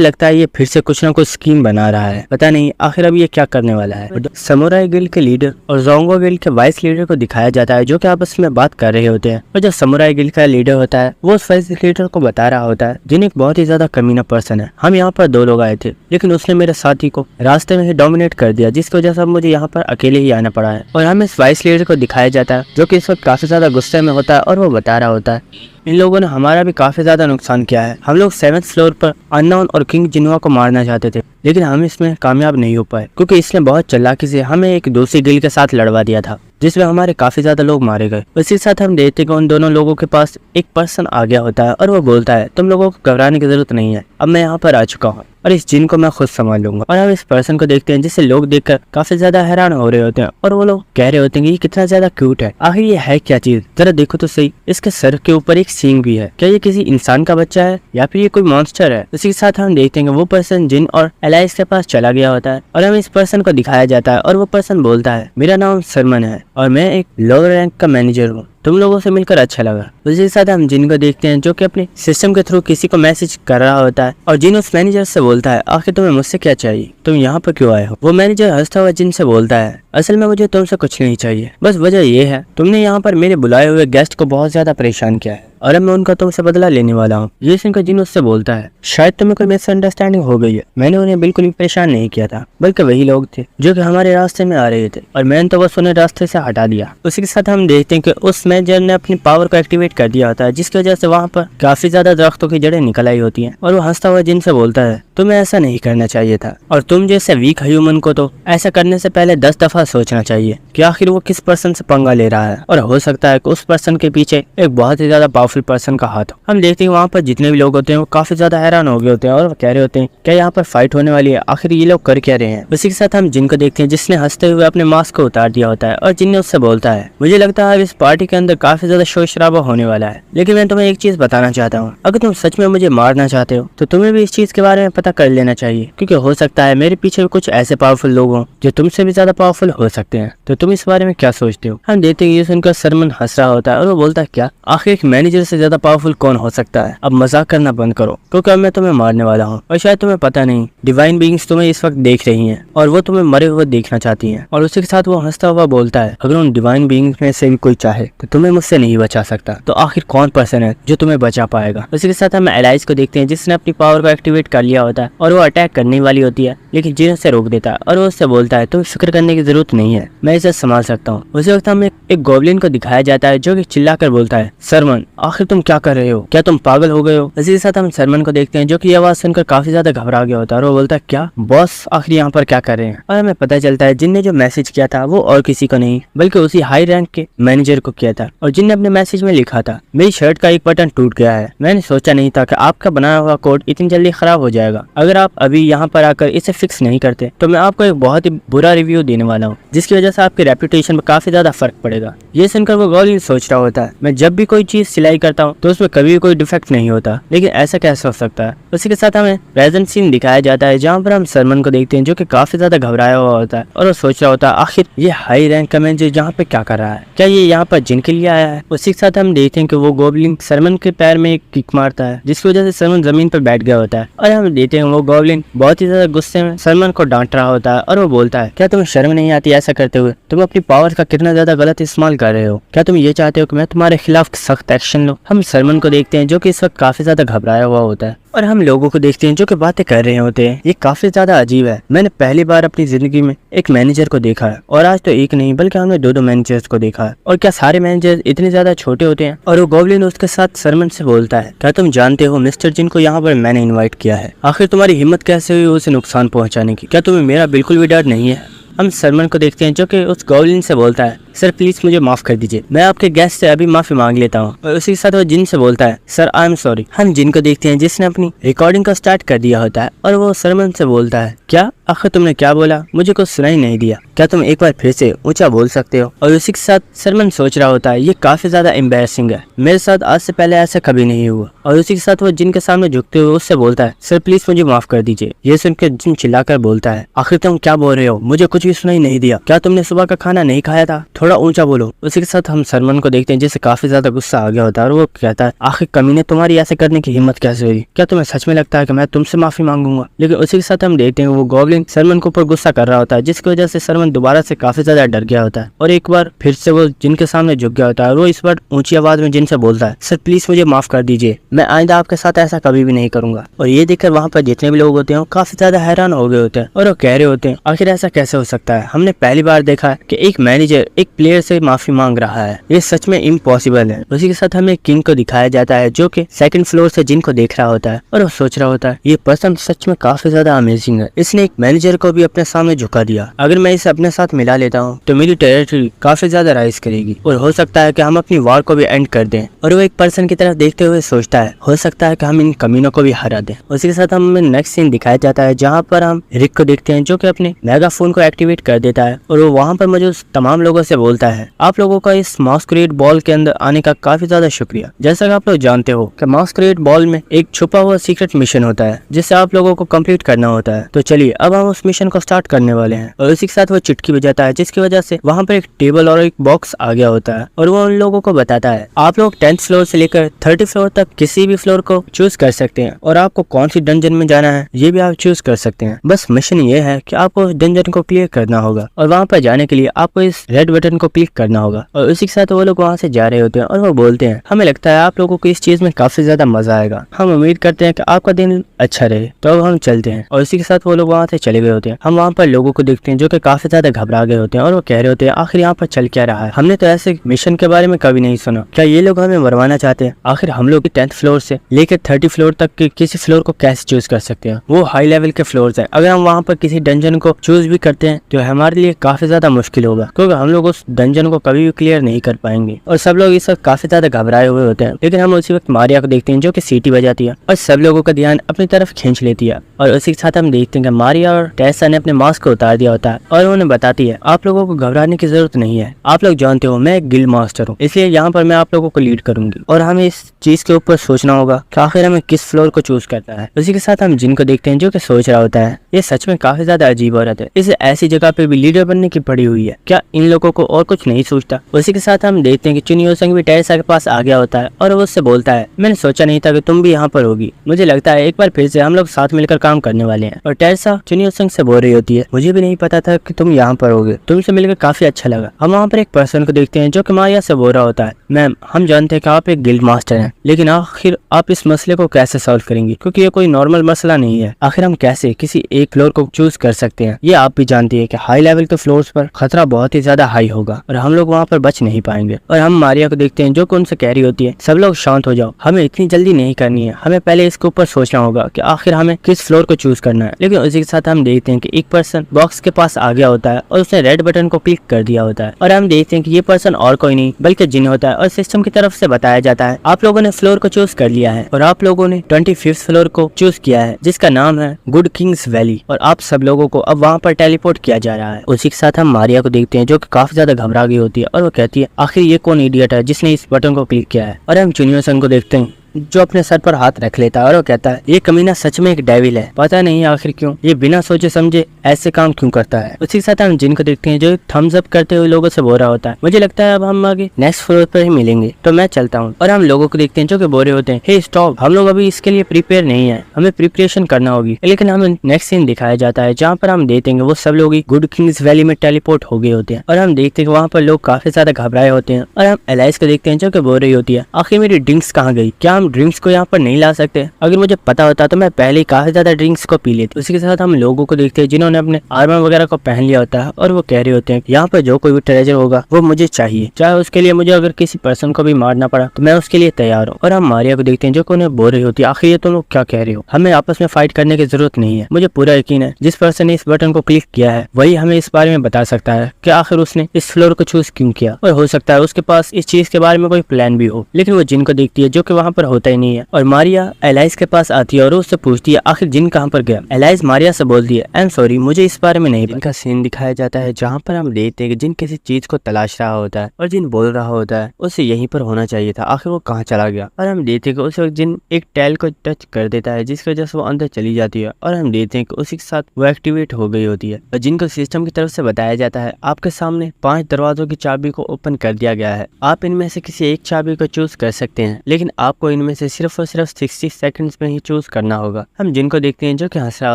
लगता है ये फिर से कुछ ना कुछ स्कीम बना रहा है, पता नहीं आखिर अब ये क्या करने वाला है। समुराई गिल्ड के लीडर और जोंगो गिल्ड के वाइस लीडर को दिखाया जाता है, जो कि आपस में बात कर रहे होते हैं। और जो समुराई गिल्ड का लीडर होता है, वो उस वाइस लीडर को बता रहा होता है, जिन एक बहुत ही ज्यादा कमीना पर्सन है। हम यहाँ पर 2 लोग आए थे, लेकिन उसने मेरे साथी को रास्ते में ही डोमिनेट कर दिया, जिसकी वजह से अब मुझे यहाँ पर अकेले ही आना पड़ा है। और हमें इस वाइस लीडर को दिखाया जाता है, जो कि इस वक्त काफी ज्यादा गुस्से में होता है, और वो बता रहा होता है, इन लोगों ने हमारा भी काफी ज्यादा नुकसान किया है। हम लोग 7th फ्लोर पर अननोन और किंग जिनुआ को मारना चाहते थे, लेकिन हम इसमें कामयाब नहीं हो पाए, क्योंकि इसने बहुत चालाकी से हमें एक दूसरी गिल्ड के साथ लड़वा दिया था, जिसमें हमारे काफी ज्यादा लोग मारे गए। इसी के साथ हम देखते हैं कि उन दोनों लोगों के पास एक पर्सन आ गया होता है, और वो बोलता है, तुम लोगों को घबराने की जरूरत नहीं है, अब मैं यहाँ पर आ चुका हूँ और इस जिन को मैं खुद संभाल लूंगा। और हम इस पर्सन को देखते हैं, जिसे लोग देखकर काफी ज्यादा हैरान हो रहे होते हैं, और वो लोग कह रहे होते हैं कि ये कितना ज्यादा क्यूट है, आखिर ये है क्या चीज, जरा देखो तो सही, इसके सर के ऊपर एक सींग भी है, क्या ये किसी इंसान का बच्चा है या फिर ये कोई मॉन्स्टर है। इसी के साथ हम देखते हैं कि वो पर्सन जिन और एलाइस के पास चला गया होता है, और हमें इस पर्सन को दिखाया जाता है, और वो पर्सन बोलता है, मेरा नाम सरमन है और मैं एक लोअर रैंक का मैनेजर हूँ, तुम लोगों से मिलकर अच्छा लगा। उसी के साथ हम जिन को देखते हैं, जो कि अपने सिस्टम के थ्रू किसी को मैसेज कर रहा होता है, और जिन उस मैनेजर से बोलता है, आखिर तुम्हें मुझसे क्या चाहिए, तुम यहाँ पर क्यों आए हो। वो मैनेजर हंसता हुआ जिन से बोलता है, असल में मुझे तुमसे कुछ नहीं चाहिए, बस वजह ये है तुमने यहाँ पर मेरे बुलाए हुए गेस्ट को बहुत ज्यादा परेशान किया है, और अब मैं उनका तुमसे बदला लेने वाला हूँ। ये सुनकर जिन उससे बोलता है, शायद तुम्हें कोई मिसअंडरस्टैंडिंग हो गई है, मैंने उन्हें बिल्कुल भी परेशान नहीं किया था, बल्कि वही लोग थे जो कि हमारे रास्ते में आ रहे थे, और मैंने तो बस उन्हें रास्ते से हटा दिया। उसी के साथ हम देखते हैं कि उस मैनेजर ने अपनी पावर को एक्टिवेट कर दिया होता है, जिसकी वजह से वहाँ पर काफी ज्यादा दरख्तों की जड़ें निकल आई होती हैं, और वो हंसता हुआ जिन से बोलता है, तुम्हें ऐसा नहीं करना चाहिए था, और तुम जैसे वीक ह्यूमन को तो ऐसा करने से पहले 10 दफा सोचना चाहिए कि आखिर वो किस पर्सन से पंगा ले रहा है, और हो सकता है कि उस पर्सन के पीछे एक बहुत ही ज्यादा पावरफुल पर्सन का हाथ हो। हम देखते हैं वहाँ पर जितने भी लोग होते हैं वो काफी ज्यादा हैरान हो गए होते हैं, और वो कह रहे होते हैं क्या यहाँ पर फाइट होने वाली है, आखिर ये लोग कर क्या रहे हैं। उसी के साथ हम जिन को देखते हैं, जिसने हंसते हुए अपने मास्क को उतार दिया होता है, और जिन ने उससे बोलता है, मुझे लगता है इस पार्टी के अंदर काफी ज्यादा शोर शराबा होने वाला है, लेकिन मैं तुम्हें एक चीज बताना चाहता हूँ, अगर तुम सच में मुझे मारना चाहते हो तो तुम्हें भी इस चीज के बारे में पता कर लेना चाहिए, क्योंकि हो सकता है मेरे पीछे कुछ ऐसे पावरफुल लोग हों जो तुमसे भी ज्यादा पावरफुल हो सकते हैं, तो तुम इस बारे में क्या सोचते हो। हम देखते हैं ये सुनकर सरमन हंस रहा होता है, और वो बोलता है, क्या आखिर एक मैनेजर से ज्यादा पावरफुल कौन हो सकता है, अब मजाक करना बंद करो, क्योंकि अब मैं तुम्हें मारने वाला हूँ, और शायद तुम्हें पता नहीं डिवाइन बीइंग्स तुम्हें इस वक्त देख रही हैं, और वो तुम्हें मरे हुए देखना चाहती हैं। और उसी के साथ वो हंसता हुआ बोलता है, अगर उन डिवाइन बीइंग्स में से भी कोई चाहे तो तुम्हें मुझसे नहीं बचा सकता, तो आखिर कौन पर्सन है जो तुम्हें बचा पाएगा। उसी के साथ हम एलाइस को देखते हैं, जिसने अपनी पावर को एक्टिवेट कर लिया होता है, और वो अटैक करने वाली होती है, लेकिन जिन उसे रोक देता है, और वो उससे बोलता है, तुम्हें फिक्र करने की जरूरत नहीं है, मैं इसे संभाल सकता हूँ। उसी वक्त हमें एक गोब्लिन को दिखाया जाता है, जो कि चिल्लाकर बोलता है, सरमन आखिर तुम क्या कर रहे हो, क्या तुम पागल हो गए हो। इसी के साथ हम सरमन को देखते हैं, जो कि आवाज सुनकर काफी ज्यादा घबरा गया होता है, और वो बोलता है, क्या बॉस आखिर यहाँ पर क्या कर रहे हैं। और हमें पता चलता है जिनने जो मैसेज किया था वो और किसी को नहीं बल्कि उसी हाई रैंक के मैनेजर को किया था, और जिनने अपने मैसेज में लिखा था, मेरी शर्ट का एक बटन टूट गया है, मैंने सोचा नहीं था कि आपका बनाया हुआ कोड इतनी जल्दी खराब हो जाएगा, अगर आप अभी यहाँ पर आकर इसे फिक्स नहीं करते तो मैं आपको एक बहुत ही बुरा रिव्यू देने वाला हूँ, जिसकी वजह से आपके रेपुटेशन में काफी ज्यादा फर्क पड़ेगा। ये सुनकर वो गोब्लिन सोच रहा होता है, मैं जब भी कोई चीज सिलाई करता हूँ तो उसमें कभी कोई डिफेक्ट नहीं होता, लेकिन ऐसा कैसे हो सकता है। उसी के साथ हमें प्रेजेंट सीन दिखाया जाता है, जहाँ पर हम सरमन को देखते हैं, जो कि काफी ज्यादा घबराया हुआ होता है, और वो सोच रहा होता है आखिर ये हाई रैंक का मैनेजर यहाँ पे क्या कर रहा है, क्या ये यहाँ पर जिन के लिए आया है। उसी के साथ हम देखते हैं कि वो गोब्लिन सरमन के पैर में एक किक मारता है, जिसकी वजह से सरमन जमीन पर बैठ गया होता है, और हम देखते हैं वो गोब्लिन बहुत ही ज्यादा गुस्से में सरमन को डांट रहा होता है, और वो बोलता है, क्या तुम्हें शर्म नहीं आती ऐसा करते हुए, तुम अपनी पावर का कितना ज्यादा गलत इस्तेमाल कर रहे हो, क्या तुम ये चाहते हो कि मैं तुम्हारे खिलाफ सख्त एक्शन लूं। हम सरमन को देखते हैं, जो कि इस वक्त काफी ज्यादा घबराया हुआ होता है, और हम लोगों को देखते हैं जो कि बातें कर रहे होते हैं। ये काफी ज्यादा अजीब है, मैंने पहली बार अपनी जिंदगी में एक मैनेजर को देखा है, और आज तो एक नहीं बल्कि हमने 2 मैनेजर्स को देखा है, और क्या सारे मैनेजर इतने ज्यादा छोटे होते हैं। और वो गोब्लिन उसके साथ सरमन से बोलता है, क्या तुम जानते हो मिस्टर जिन को यहाँ पर मैंने इन्वाइट किया है, आखिर तुम्हारी हिम्मत कैसे हुई उसे नुकसान पहुँचाने की, क्या तुम्हें मेरा बिल्कुल भी डर नहीं है। हम सरमन को देखते हैं, जो कि उस गोब्लिन से बोलता है, सर प्लीज मुझे माफ कर दीजिए, मैं आपके गेस्ट से अभी माफी मांग लेता हूँ। और उसी के साथ वो जिन से बोलता है सर आई एम सॉरी। हम जिन को देखते हैं जिसने अपनी रिकॉर्डिंग को स्टार्ट कर दिया होता है और वो सरमन से बोलता है क्या आखिर तुमने क्या बोला, मुझे कुछ सुनाई नहीं दिया, क्या तुम एक बार फिर से ऊंचा बोल सकते हो। और उसी के साथ सरमन सोच रहा होता है ये काफी ज्यादा एम्बैरेसिंग है, मेरे साथ आज से पहले ऐसा कभी नहीं हुआ। और उसी के साथ वो जिन के सामने झुकते हुए उससे बोलता है सर प्लीज मुझे माफ कर दीजिए। ये सुनकर जिन चिल्लाकर बोलता है आखिर तुम क्या बोल रहे हो, मुझे कुछ भी सुनाई नहीं दिया, क्या तुमने सुबह का खाना नहीं खाया था, थोड़ा ऊंचा बोलो। उसी के साथ हम सरमन को देखते हैं जिसे काफी ज्यादा गुस्सा आ गया होता है और वो कहता है आखिर कमीने तुम्हारी ऐसे करने की हिम्मत कैसे हुई, क्या तुम्हें सच में लगता है कि मैं तुमसे माफी मांगूंगा। लेकिन उसी के साथ हम देखते हैं वो गॉब्लिन सरमन के ऊपर गुस्सा कर रहा होता है जिसकी वजह से सरमन दोबारा से काफी ज्यादा डर गया होता है और एक बार फिर से वो जिनके सामने झुक गया होता है और वो इस बार ऊंची आवाज में जिनसे बोलता है सर प्लीज मुझे माफ कर दीजिए, मैं आइंदा आपके साथ ऐसा कभी भी नहीं करूंगा। और ये देखकर वहाँ पर जितने भी लोग होते हैं वो काफी ज्यादा हैरान हो गए होते हैं और वो कह रहे होते हैं आखिर ऐसा कैसे हो सकता है, हमने पहली बार देखा है कि एक मैनेजर एक प्लेयर से माफी मांग रहा है, ये सच में इम्पॉसिबल है। उसी के साथ हमें किंग को दिखाया जाता है जो कि सेकंड फ्लोर से जिनको देख रहा होता है और वो सोच रहा होता है ये पर्सन सच में काफी ज्यादा अमेजिंग है, इसने एक मैनेजर को भी अपने सामने झुका दिया, अगर मैं इसे अपने साथ मिला लेता हूँ तो मेरी टेरिटरी काफी ज्यादा राइज करेगी और हो सकता है कि हम अपनी वॉर को भी एंड कर दें। और वो एक पर्सन की तरफ देखते हुए सोचता है हो सकता है कि हम इन कमीनों को भी हरा दें। उसी के साथ हमें नेक्स्ट सीन दिखाया जाता है जहाँ पर हम रिक को देखते हैं जो कि अपने मेगाफोन को एक्टिवेट कर देता है और वो वहाँ पर मौजूद तमाम लोगों से बोलता है आप लोगों का इस मास्करेड बॉल के अंदर आने का काफी ज्यादा शुक्रिया। जैसा कि आप लोग जानते हो कि मास्करेड बॉल में एक छुपा हुआ सीक्रेट मिशन होता है जिसे आप लोगों को कंप्लीट करना होता है, तो चलिए अब हम उस मिशन को स्टार्ट करने वाले हैं। और उसी के साथ वो चिटकी बजाता है जिसकी वजह से वहाँ पर एक टेबल और एक बॉक्स आ गया होता है और वो उन लोगों को बताता है आप लोग 10th फ्लोर से लेकर 30 फ्लोर तक किसी भी फ्लोर को चूज कर सकते हैं और आपको कौन सी डंजन में जाना है ये भी आप चूज कर सकते हैं। बस मिशन ये है कि आपको उस डंजन को क्लियर करना होगा और वहाँ पर जाने के लिए आपको इस रेड बटन को क्लिक करना होगा। और उसी के साथ वो लोग वहाँ से जा रहे होते हैं और वो बोलते हैं हमें लगता है आप लोगों को इस चीज में काफी ज्यादा मजा आएगा, हम उम्मीद करते हैं कि आपका दिन अच्छा रहे, तो अब हम चलते हैं। और इसी के साथ वो लोग वहाँ से चले गए होते हैं। हम वहाँ पर लोगों को देखते हैं जो कि काफी ज्यादा घबरा गए होते हैं और वो कह रहे होते हैं आखिर यहाँ पर चल क्या रहा है, हमने तो ऐसे मिशन के बारे में कभी नहीं सुना, क्या ये लोग हमें मरवाना चाहते हैं, आखिर हम लोग 10th फ्लोर से लेकर 30 फ्लोर तक के किसी फ्लोर को कैसे चूज कर सकते हैं, वो हाई लेवल के फ्लोर्स हैं, अगर हम वहाँ पर किसी डंजन को चूज भी करते हैं तो हमारे लिए काफी ज्यादा मुश्किल होगा क्योंकि हम लोग उस डंजन को कभी भी क्लियर नहीं कर पाएंगे। और सब लोग इस वक्त काफी ज्यादा घबराए हुए होते हैं। लेकिन हम उसी वक्त मारिया को देखते हैं जो कि सीटी बजाती है और सब लोगों का ध्यान अपनी तरफ खींच लेती है। और उसी के साथ हम देखते हैं कि मारिया और टेसा ने अपने मास्क को उतार दिया होता है और उन्हें बताती है आप लोगों को घबराने की जरूरत नहीं है, आप लोग जानते हो मैं एक गिल्ड मास्टर हूँ, इसलिए यहाँ पर मैं आप लोगों को लीड करूंगी और हमें इस चीज के ऊपर सोचना होगा कि आखिर हमें किस फ्लोर को चूज करना है। उसी के साथ हम जिन को देखते हैं जो कि सोच रहा होता है ये सच में काफी ज्यादा अजीब औरत है, इसे ऐसी जगह पे भी लीडर बनने की पड़ी हुई है, क्या इन लोगों को और कुछ नहीं सोचता। उसी के साथ हम देखते हैं कि चुनियो संग भी टेरेसा के पास आ गया होता है और वो उससे बोलता है मैंने सोचा नहीं था कि तुम भी यहाँ पर होगी, मुझे लगता है एक बार फिर से हम लोग साथ मिलकर काम करने वाले हैं। और टेरेसा चुनियो संग से बोल रही होती है मुझे भी नहीं पता था कि तुम यहाँ पर होगे, तुमसे मिलकर काफी अच्छा लगा। हम वहाँ पर एक पर्सन को देखते हैं जो कि मारिया से बोल रहा होता है मैम हम जानते हैं कि आप एक गिल्ड मास्टर हैं, लेकिन आखिर आप इस मसले को कैसे सॉल्व करेंगी क्योंकि ये कोई नॉर्मल मसला नहीं है, आखिर हम कैसे किसी एक फ्लोर को चूज कर सकते हैं। ये आप भी जानती है कि हाई लेवल के फ्लोर्स पर खतरा बहुत ही ज्यादा हाई होगा और हम लोग वहाँ पर बच नहीं पाएंगे। और हम मारिया को देखते हैं जो कि उनसे कह रही होती है सब लोग शांत हो जाओ, हमें इतनी जल्दी नहीं करनी है, हमें पहले इसके ऊपर सोचना होगा कि आखिर हमें किस फ्लोर को चूज करना है। लेकिन उसी के साथ हम देखते हैं कि एक पर्सन बॉक्स के पास आ गया होता है और उसने रेड बटन को क्लिक कर दिया होता है और हम देखते हैं कि ये पर्सन और कोई नहीं बल्कि जिन होता है और सिस्टम की तरफ से बताया जाता है आप लोगों ने फ्लोर को चूज कर लिया है और आप लोगों ने 25th फ्लोर को चूज किया है जिसका नाम है गुड किंग्स वैली और आप सब लोगों को अब वहाँ पर टेलीपोर्ट किया जा रहा है। उसी के साथ हम मारिया को देखते हैं जो कि काफी ज्यादा घबरा गई होती है और वो कहती है आखिर ये कौन इडियट है जिसने इस बटन को क्लिक किया है। और हम चुनियो संग को देखते हैं जो अपने सर पर हाथ रख लेता है और वो कहता है ये कमीना सच में एक डेविल है, पता नहीं आखिर क्यों ये बिना सोचे समझे ऐसे काम क्यों करता है। उसी के साथ हम जिन को देखते हैं जो थम्स अप करते हुए लोगों से बोल रहा होता है मुझे लगता है अब हम आगे नेक्स्ट फ्लोर पर ही मिलेंगे तो मैं चलता हूँ। और हम लोगों को देखते हैं जो कि बोल रहे होते हैं हे स्टॉप, हम लोग अभी इसके लिए प्रिपेयर नहीं है, हमें प्रिपरेशन करना होगी। लेकिन हमें नेक्स्ट सीन दिखाया जाता है जहाँ पर हम देखते हैं वो सब लोग गुड किंग्स वैली में टेलीपोर्ट हो गए होते हैं और हम देखते हैं वहाँ पर लोग काफी ज्यादा घबराए होते हैं। और हम एलाइस को देखते हैं जो कि बोल रही होती है आखिर मेरी ड्रिंक्स कहाँ गई, क्या हम ड्रिंक्स को यहाँ पर नहीं ला सकते? अगर मुझे पता होता तो मैं पहले ही काफी ज्यादा ड्रिंक्स को पी लेती। उसी के साथ हम लोगों को देखते हैं जिन्होंने अपने आर्मर वगैरह को पहन लिया होता है और वो कह रहे होते हैं यहाँ पर जो कोई भी ट्रेजर होगा वो मुझे चाहिए, चाहे उसके लिए मुझे अगर किसी पर्सन को भी मारना पड़ा तो मैं उसके लिए तैयार हूँ। और हम मारिया को देखते हैं जो कि उन्हें बोल रही होती है आखिर ये तुम लोग क्या कह रहे हो, हमें आपस में फाइट करने की जरूरत नहीं है। मुझे पूरा यकीन है जिस पर्सन ने इस बटन को क्लिक किया है वही हमें इस बारे में बता सकता है कि आखिर उसने इस फ्लोर को चूज क्यों किया, और हो सकता है उसके पास इस चीज के बारे में कोई प्लान भी हो। लेकिन वो जिन को देखती है जो कि वहाँ पर होता ही नहीं है और मारिया एलाइज के पास आती है और उससे पूछती है आखिर जिन कहाँ पर गया। एलाइज मारिया से बोलती है आई एम सॉरी मुझे इस बारे में नहीं। जिन का सीन दिखाया जाता है जहाँ पर हम देखते हैं कि जिन किसी चीज को तलाश रहा होता है और जिन बोल रहा होता है उसे यहीं पर होना चाहिए था, आखिर वो कहाँ चला गया। और हम देखते हैं कि उस वक्त जिन एक टैल को टच कर देता है जिसकी वजह से वो अंदर चली जाती है और हम देखते हैं कि उसी के साथ वो एक्टिवेट हो गई होती है। और जिनको सिस्टम की तरफ से बताया जाता है आपके सामने 5 दरवाजों की चाबी को ओपन कर दिया गया है, आप इनमें से किसी एक चाबी को चूज कर सकते हैं लेकिन आपको इनमें से सिर्फ और सिर्फ 60 सेकंड्स में ही चूज करना होगा। हम जिनको देखते हैं जो कि हंस रहा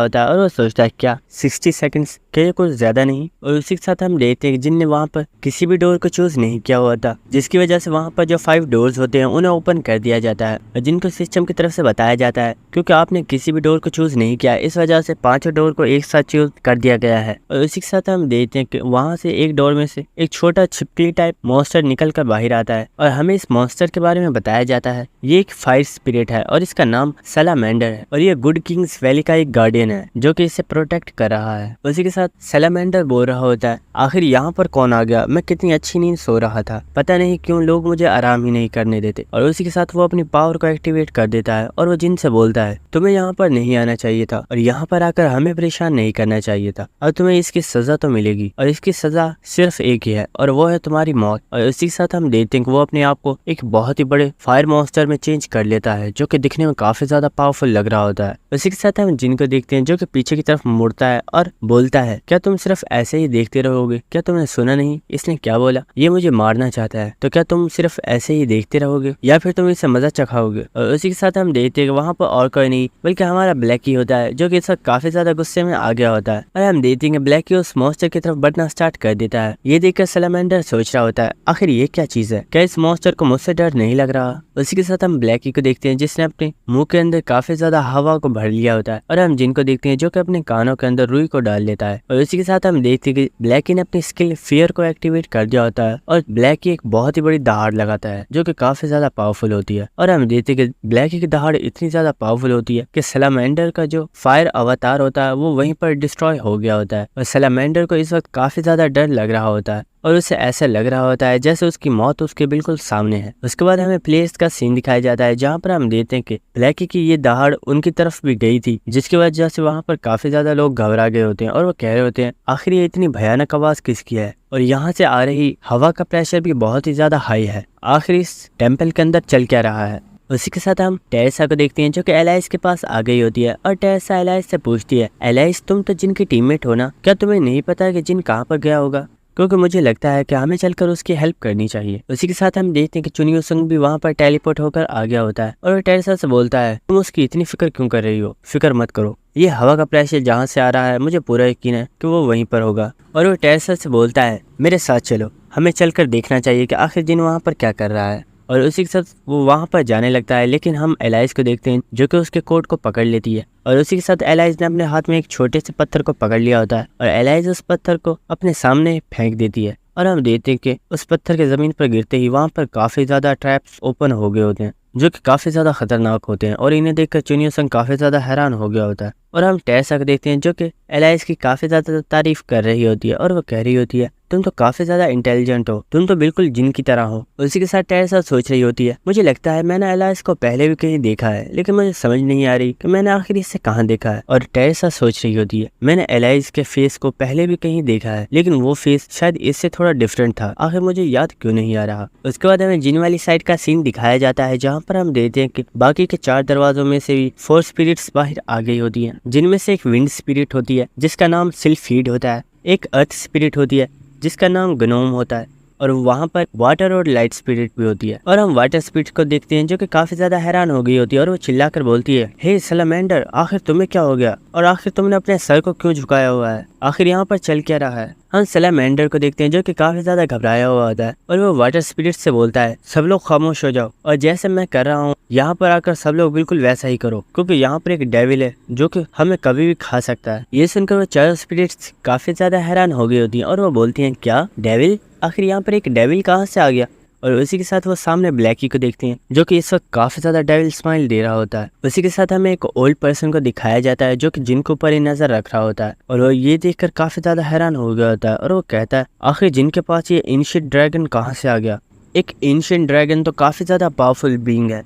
होता है और वो सोचता है क्या 60 सेकंड्स क्या ये कुछ ज्यादा नहीं। और उसी के साथ हम देखते हैं कि जिनने वहाँ पर किसी भी डोर को चूज नहीं किया हुआ था जिसकी वजह से वहाँ पर जो 5 डोर्स होते हैं उन्हें ओपन कर दिया जाता है और जिनको सिस्टम की तरफ से बताया जाता है क्योंकि आपने किसी भी डोर को चूज नहीं किया इस वजह से 5 डोर को एक साथ चूज कर दिया गया है। और उसी के साथ हम देखते हैं कि वहाँ से एक डोर में से एक छोटा छिपकली टाइप मॉन्स्टर निकल कर बाहर आता है और हमें इस मॉन्स्टर के बारे में बताया जाता है ये एक फायर स्पिरिट है और इसका नाम सैलामेंडर है और ये गुड किंग्स वैली का एक गार्डियन है जो कि इसे प्रोटेक्ट कर रहा है। उसी के साथ सैलामेंडर बोल रहा होता है आखिर यहाँ पर कौन आ गया, मैं कितनी अच्छी नींद सो रहा था, पता नहीं क्यों लोग मुझे आराम ही नहीं करने देते। और उसी के साथ वो अपनी पावर को एक्टिवेट कर देता है और वो जिन से बोलता है तुम्हें यहाँ पर नहीं आना चाहिए था और यहाँ पर आकर हमें परेशान नहीं करना चाहिए था और तुम्हें इसकी सजा तो मिलेगी और इसकी सजा सिर्फ एक ही है और वो है तुम्हारी मौत। और उसी के साथ हम देखते हैं कि वो अपने आप को एक बहुत ही बड़े फायर मॉन्स्टर में चेंज कर लेता है जो कि दिखने में काफी ज्यादा पावरफुल लग रहा होता है। उसी के साथ हम जिन को देखते हैं जो कि पीछे की तरफ मुड़ता है और बोलता है क्या तुम सिर्फ ऐसे ही देखते रहोगे, क्या तुमने सुना नहीं इसने क्या बोला, ये मुझे मारना चाहता है, तो क्या तुम सिर्फ ऐसे ही देखते रहोगे या फिर तुम इससे मजा चखाओगे। और उसी के साथ हम देखते हैं कि वहाँ पर और कोई नहीं बल्कि हमारा ब्लैक ही होता है जो कि इस वक्त काफी ज्यादा गुस्से में आ गया होता है और हम देखते हैं ब्लैक ही उस मॉन्स्टर की तरफ बढ़ना स्टार्ट कर देता है। ये देखकर सैलामेंडर सोच रहा होता है आखिर ये क्या चीज है, क्या इस मॉन्स्टर को मुझसे डर नहीं लग रहा। उसी के साथ हम ब्लैकी को देखते हैं जिसने अपने मुंह के अंदर काफी ज्यादा हवा को भर लिया होता है और हम जिनको देखते हैं जो कि अपने कानों के अंदर रुई को डाल लेता है। और उसी के साथ हम देखते हैं कि ब्लैकी ने अपनी स्किल फियर को एक्टिवेट कर दिया होता है और ब्लैकी एक बहुत ही बड़ी दहाड़ लगाता है जो कि काफी ज्यादा पावरफुल होती है। और हम देखते हैं कि ब्लैकी की दहाड़ इतनी ज्यादा पावरफुल होती है कि सैलामेंडर का जो फायर अवतार होता है वो वहीं पर डिस्ट्रॉय हो गया होता है और सैलामेंडर को इस वक्त काफी ज्यादा डर लग रहा होता है और उसे ऐसा लग रहा होता है जैसे उसकी मौत उसके बिल्कुल सामने है। उसके बाद हमें प्लेस का सीन दिखाया जाता है जहाँ पर हम देखते हैं कि ब्लैकी की ये दहाड़ उनकी तरफ भी गई थी जिसकी वजह से वहाँ पर काफी ज्यादा लोग घबरा गए होते हैं और वो कह रहे होते हैं आखिर ये इतनी भयानक आवाज किसकी है और यहाँ से आ रही हवा का प्रेशर भी बहुत ही ज्यादा हाई है, आखिर इस टेम्पल के अंदर चल क्या रहा है। उसी के साथ हम टेरेसा को देखते हैं जो कि एलाइस के पास आ गई होती है और टेरेसा एलाइस से पूछती है एलाइस तुम तो जिन की टीममेट हो ना, क्या तुम्हें नहीं पता कि जिन कहाँ पर गया होगा, क्योंकि मुझे लगता है कि हमें चलकर उसकी हेल्प करनी चाहिए। उसी के साथ हम देखते हैं कि चुनियो संग भी वहाँ पर टेलीपोर्ट होकर आ गया होता है और वो टेरेसा से बोलता है तुम उसकी इतनी फिक्र क्यों कर रही हो, फिक्र मत करो, ये हवा का प्रेशर जहाँ से आ रहा है मुझे पूरा यकीन है कि वो वहीं पर होगा। और वो टेरेसा से बोलता है मेरे साथ चलो, हमें चलकर देखना चाहिए कि आखिर जिन वहाँ पर क्या कर रहा है। और उसी के साथ वो वहाँ पर जाने लगता है लेकिन हम एलाइस को देखते हैं जो कि उसके कोट को पकड़ लेती है और उसी के साथ एलाइस ने अपने हाथ में एक छोटे से पत्थर को पकड़ लिया होता है और एलाइस उस पत्थर को अपने सामने फेंक देती है और हम देखते हैं कि उस पत्थर के जमीन पर गिरते ही वहाँ पर काफी ज्यादा ट्रैप्स ओपन हो गए होते हैं जो कि काफी ज्यादा खतरनाक होते हैं और इन्हें देखकर चुनियो संग काफी ज्यादा हैरान हो गया होता है। और हम टेरेसा को देखते हैं जो कि एलाइस की काफी ज्यादा तारीफ कर रही होती है और वो कह रही होती है तुम तो काफी ज्यादा इंटेलिजेंट हो, तुम तो बिल्कुल जिन की तरह हो। उसी के साथ टेरेसा सोच रही होती है मुझे लगता है मैंने एलाइस को पहले भी कहीं देखा है लेकिन मुझे समझ नहीं आ रही कि मैंने आखिर इससे कहाँ देखा है। और टेरेसा सोच रही होती है मैंने एलाइस के फेस को पहले भी कहीं देखा है लेकिन वो फेस शायद इससे थोड़ा डिफरेंट था, आखिर मुझे याद क्यों नहीं आ रहा। उसके बाद हमें जिन वाली साइड का सीन दिखाया जाता है जहाँ पर हम देखते हैं कि बाकी के 4 दरवाजों में से भी 4 स्पिरिट्स बाहर आ गई होती है जिनमें से एक विंड स्पिरिट होती है जिसका नाम सिल्फीड होता है, एक अर्थ स्पिरिट होती है जिसका नाम ग्नोम होता है, और वहाँ पर वाटर और लाइट स्पिरिट भी होती है। और हम वाटर स्पिरिट को देखते हैं जो कि काफी ज्यादा हैरान हो गई होती है और वो चिल्लाकर बोलती है, हे सैलामेंडर, आखिर तुम्हें क्या हो गया और आखिर तुमने अपने सर को क्यों झुकाया हुआ है, आखिर यहाँ पर चल क्या रहा है। हम सैलामेंडर को देखते हैं जो कि काफी ज्यादा घबराया हुआ होता है और वो वाटर स्पिरिट से बोलता है, सब लोग खामोश हो जाओ और जैसे मैं कर रहा हूँ यहाँ पर आकर सब लोग बिल्कुल वैसा ही करो, क्योंकि यहाँ पर एक डेविल है जो कि हमें कभी भी खा सकता है। ये सुनकर वो चारों स्पिरिट्स काफी ज्यादा हैरान हो गई होती हैं और वो बोलती हैं, क्या डेविल, आखिर यहाँ पर एक डेविल कहाँ से आ गया। और उसी के साथ वो सामने ब्लैकी को देखते हैं जो कि इस वक्त काफी ज्यादा डेविल स्माइल दे रहा होता है। उसी के साथ हमें एक ओल्ड पर्सन को दिखाया जाता है जो कि जिन के ऊपर ही नजर रख रहा होता है और वो ये देखकर काफी ज्यादा हैरान हो गया होता है और वो कहता है, आखिर जिन के पास ये एंशिएंट ड्रैगन कहाँ से आ गया। एक एंशिएंट ड्रैगन तो काफी ज्यादा पावरफुल बीइंग है,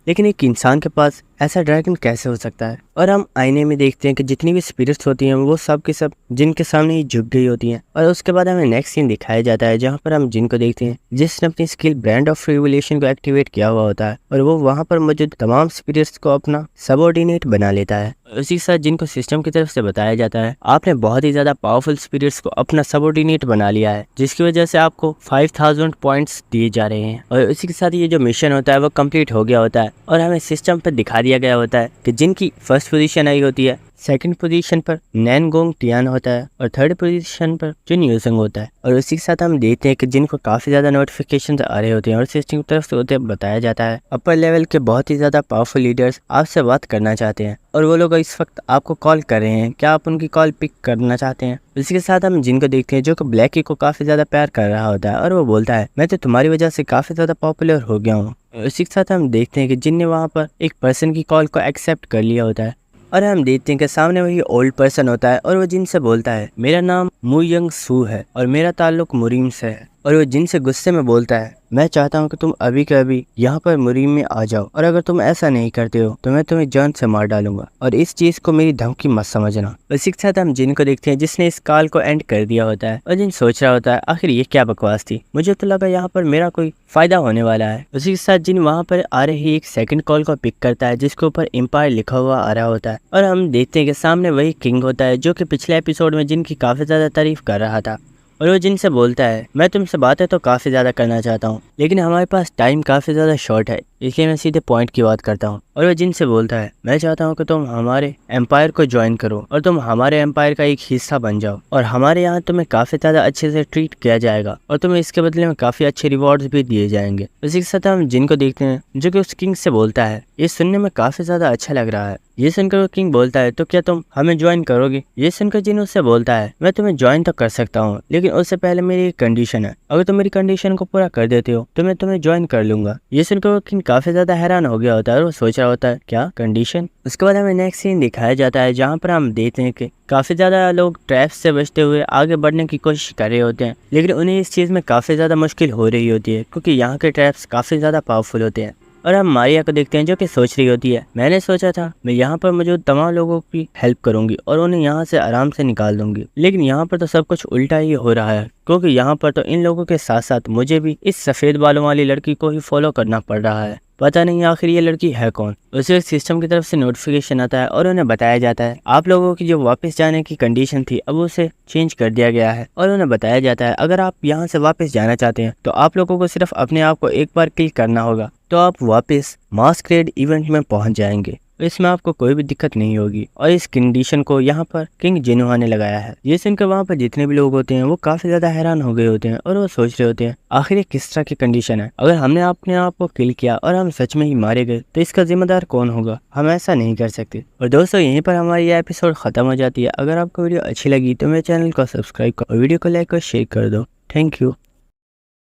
लेकिन एक इंसान के पास ऐसा ड्रैगन कैसे हो सकता है। और हम आईने में देखते हैं कि जितनी भी स्पिरिट्स होती हैं वो सब के सब जिन के सामने ही झुक गई होती हैं। और उसके बाद हमें नेक्स्ट सीन दिखाया जाता है जहाँ पर हम जिन को देखते हैं जिसने अपनी स्किल ब्रांड ऑफ रिवोल्यूशन को एक्टिवेट किया हुआ होता है और वो वहाँ पर मौजूद तमाम स्पिरिट्स को अपना सबऑर्डिनेट बना लेता है। उसी के साथ जिनको सिस्टम की तरफ से बताया जाता है, आपने बहुत ही ज्यादा पावरफुल स्पिरिट्स को अपना सबऑर्डिनेट बना लिया है, जिसकी वजह से आपको 5000 पॉइंट्स दिए जा रहे हैं। और उसी के साथ ये जो मिशन होता है वो कंप्लीट हो गया होता है और हमें सिस्टम पर दिखा दिया गया होता है कि जिनकी फर्स्ट पोजीशन आई होती है, सेकंड पोजीशन पर नैनगोंग टियान होता है और थर्ड पोजीशन पर जुन यूसंग होता है। और उसी के साथ हम देखते हैं कि जिनको काफी ज्यादा नोटिफिकेशन आ रहे होते हैं और सिस्टम की तरफ से होते बताया जाता है, अपर लेवल के बहुत ही ज्यादा पावरफुल लीडर्स आपसे बात करना चाहते हैं और वो लोग इस वक्त आपको कॉल कर रहे हैं, क्या आप उनकी कॉल पिक करना चाहते हैं। इसी के साथ हम जिनको देखते हैं जो कि ब्लैकी को काफी ज्यादा प्यार कर रहा होता है और वो बोलता है, मैं तो तुम्हारी वजह से काफी ज्यादा पॉपुलर हो गया हूँ। इसी के साथ हम देखते हैं कि जिन ने वहाँ पर एक पर्सन की कॉल को एक्सेप्ट कर लिया होता है और हम देखते हैं कि सामने वही ओल्ड पर्सन होता है और वो जिन से बोलता है, मेरा नाम मुयंग सू है और मेरा ताल्लुक मुरीम से है। और वो जिन से गुस्से में बोलता है, मैं चाहता हूँ कि तुम अभी के अभी यहाँ पर मुरीम में आ जाओ और अगर तुम ऐसा नहीं करते हो तो मैं तुम्हें जान से मार डालूंगा और इस चीज को मेरी धमकी मत समझना। इसी के साथ हम जिन को देखते हैं जिसने इस कॉल को एंड कर दिया होता है और जिन सोच रहा होता है, आखिर ये क्या बकवास थी, मुझे तो लगा यहाँ पर मेरा कोई फायदा होने वाला है। उसी के साथ जिन वहाँ पर आ रही एक सेकंड कॉल को पिक करता है जिसके ऊपर एम्पायर लिखा हुआ आ रहा होता है और हम देखते हैं कि सामने वही किंग होता है जो कि पिछले एपिसोड में जिनकी काफी ज्यादा तारीफ कर रहा था और वो जिनसे बोलता है, मैं तुमसे बातें तो काफ़ी ज़्यादा करना चाहता हूँ लेकिन हमारे पास टाइम काफ़ी ज़्यादा शॉर्ट है, इसलिए मैं सीधे पॉइंट की बात करता हूँ। और वो जिनसे बोलता है, मैं चाहता हूँ कि तुम हमारे एम्पायर को ज्वाइन करो और तुम हमारे एम्पायर का एक हिस्सा बन जाओ और हमारे यहाँ तुम्हें काफ़ी ज़्यादा अच्छे से ट्रीट किया जाएगा और तुम्हें इसके बदले में काफ़ी अच्छे रिवॉर्ड्स भी दिए जाएंगे। इसी के साथ हम जिनको देखते हैं जो कि उस किंग से बोलता है, ये सुनने में काफ़ी ज़्यादा अच्छा लग रहा है। ये सुनकर वो किंग बोलता है, तो क्या तुम हमें ज्वाइन करोगे। ये सुनकर जिन उससे बोलता है, मैं तुम्हें ज्वाइन तो कर सकता हूँ लेकिन उससे पहले मेरी एक कंडीशन है, अगर तुम मेरी कंडीशन को पूरा कर देते हो तो मैं तुम्हें ज्वाइन कर लूंगा। ये सुनकर वो किंग काफी ज्यादा हैरान हो गया होता है और वो सोच रहा होता है, क्या कंडीशन। उसके बाद हमें नेक्स्ट सीन दिखाया जाता है जहाँ पर हम देखते हैं कि काफी ज्यादा लोग ट्रैप्स से बचते हुए आगे बढ़ने की कोशिश कर रहे होते हैं लेकिन उन्हें इस चीज में काफी ज्यादा मुश्किल हो रही होती है क्योंकि यहाँ के ट्रैप्स काफी ज्यादा पावरफुल होते हैं। और हम मारिया को देखते हैं जो कि सोच रही होती है, मैंने सोचा था मैं यहाँ पर मौजूद तमाम लोगों की हेल्प करूंगी और उन्हें यहाँ से आराम से निकाल दूंगी, लेकिन यहाँ पर तो सब कुछ उल्टा ही हो रहा है क्योंकि यहाँ पर तो इन लोगों के साथ साथ मुझे भी इस सफेद बालों वाली लड़की को ही फॉलो करना पड़ रहा है। पता नहीं आखिर ये लड़की है कौन। उसे सिस्टम की तरफ से नोटिफिकेशन आता है और उन्हें बताया जाता है, आप लोगों की जो वापस जाने की कंडीशन थी अब उसे चेंज कर दिया गया है और उन्हें बताया जाता है, अगर आप यहाँ से वापस जाना चाहते हैं तो आप लोगों को सिर्फ अपने आप को एक बार किल करना होगा तो आप वापस मास्करेड इवेंट में पहुंच जाएंगे, इसमें आपको कोई भी दिक्कत नहीं होगी। और इस कंडीशन को यहाँ पर किंग जिनुआ ने लगाया है। ये सुनकर वहाँ पर जितने भी लोग होते हैं वो काफी ज्यादा हैरान हो गए होते हैं और वो सोच रहे होते हैं, आखिर ये किस तरह की कंडीशन है, अगर हमने अपने आप को किल किया और हम सच में ही मारे गए तो इसका जिम्मेदार कौन होगा, हम ऐसा नहीं कर सकते। और दोस्तों यहीं पर हमारी ये एपिसोड खत्म हो जाती है। अगर आपको वीडियो अच्छी लगी तो मेरे चैनल को सब्सक्राइब करो और वीडियो को लाइक और शेयर कर दो। Thank you.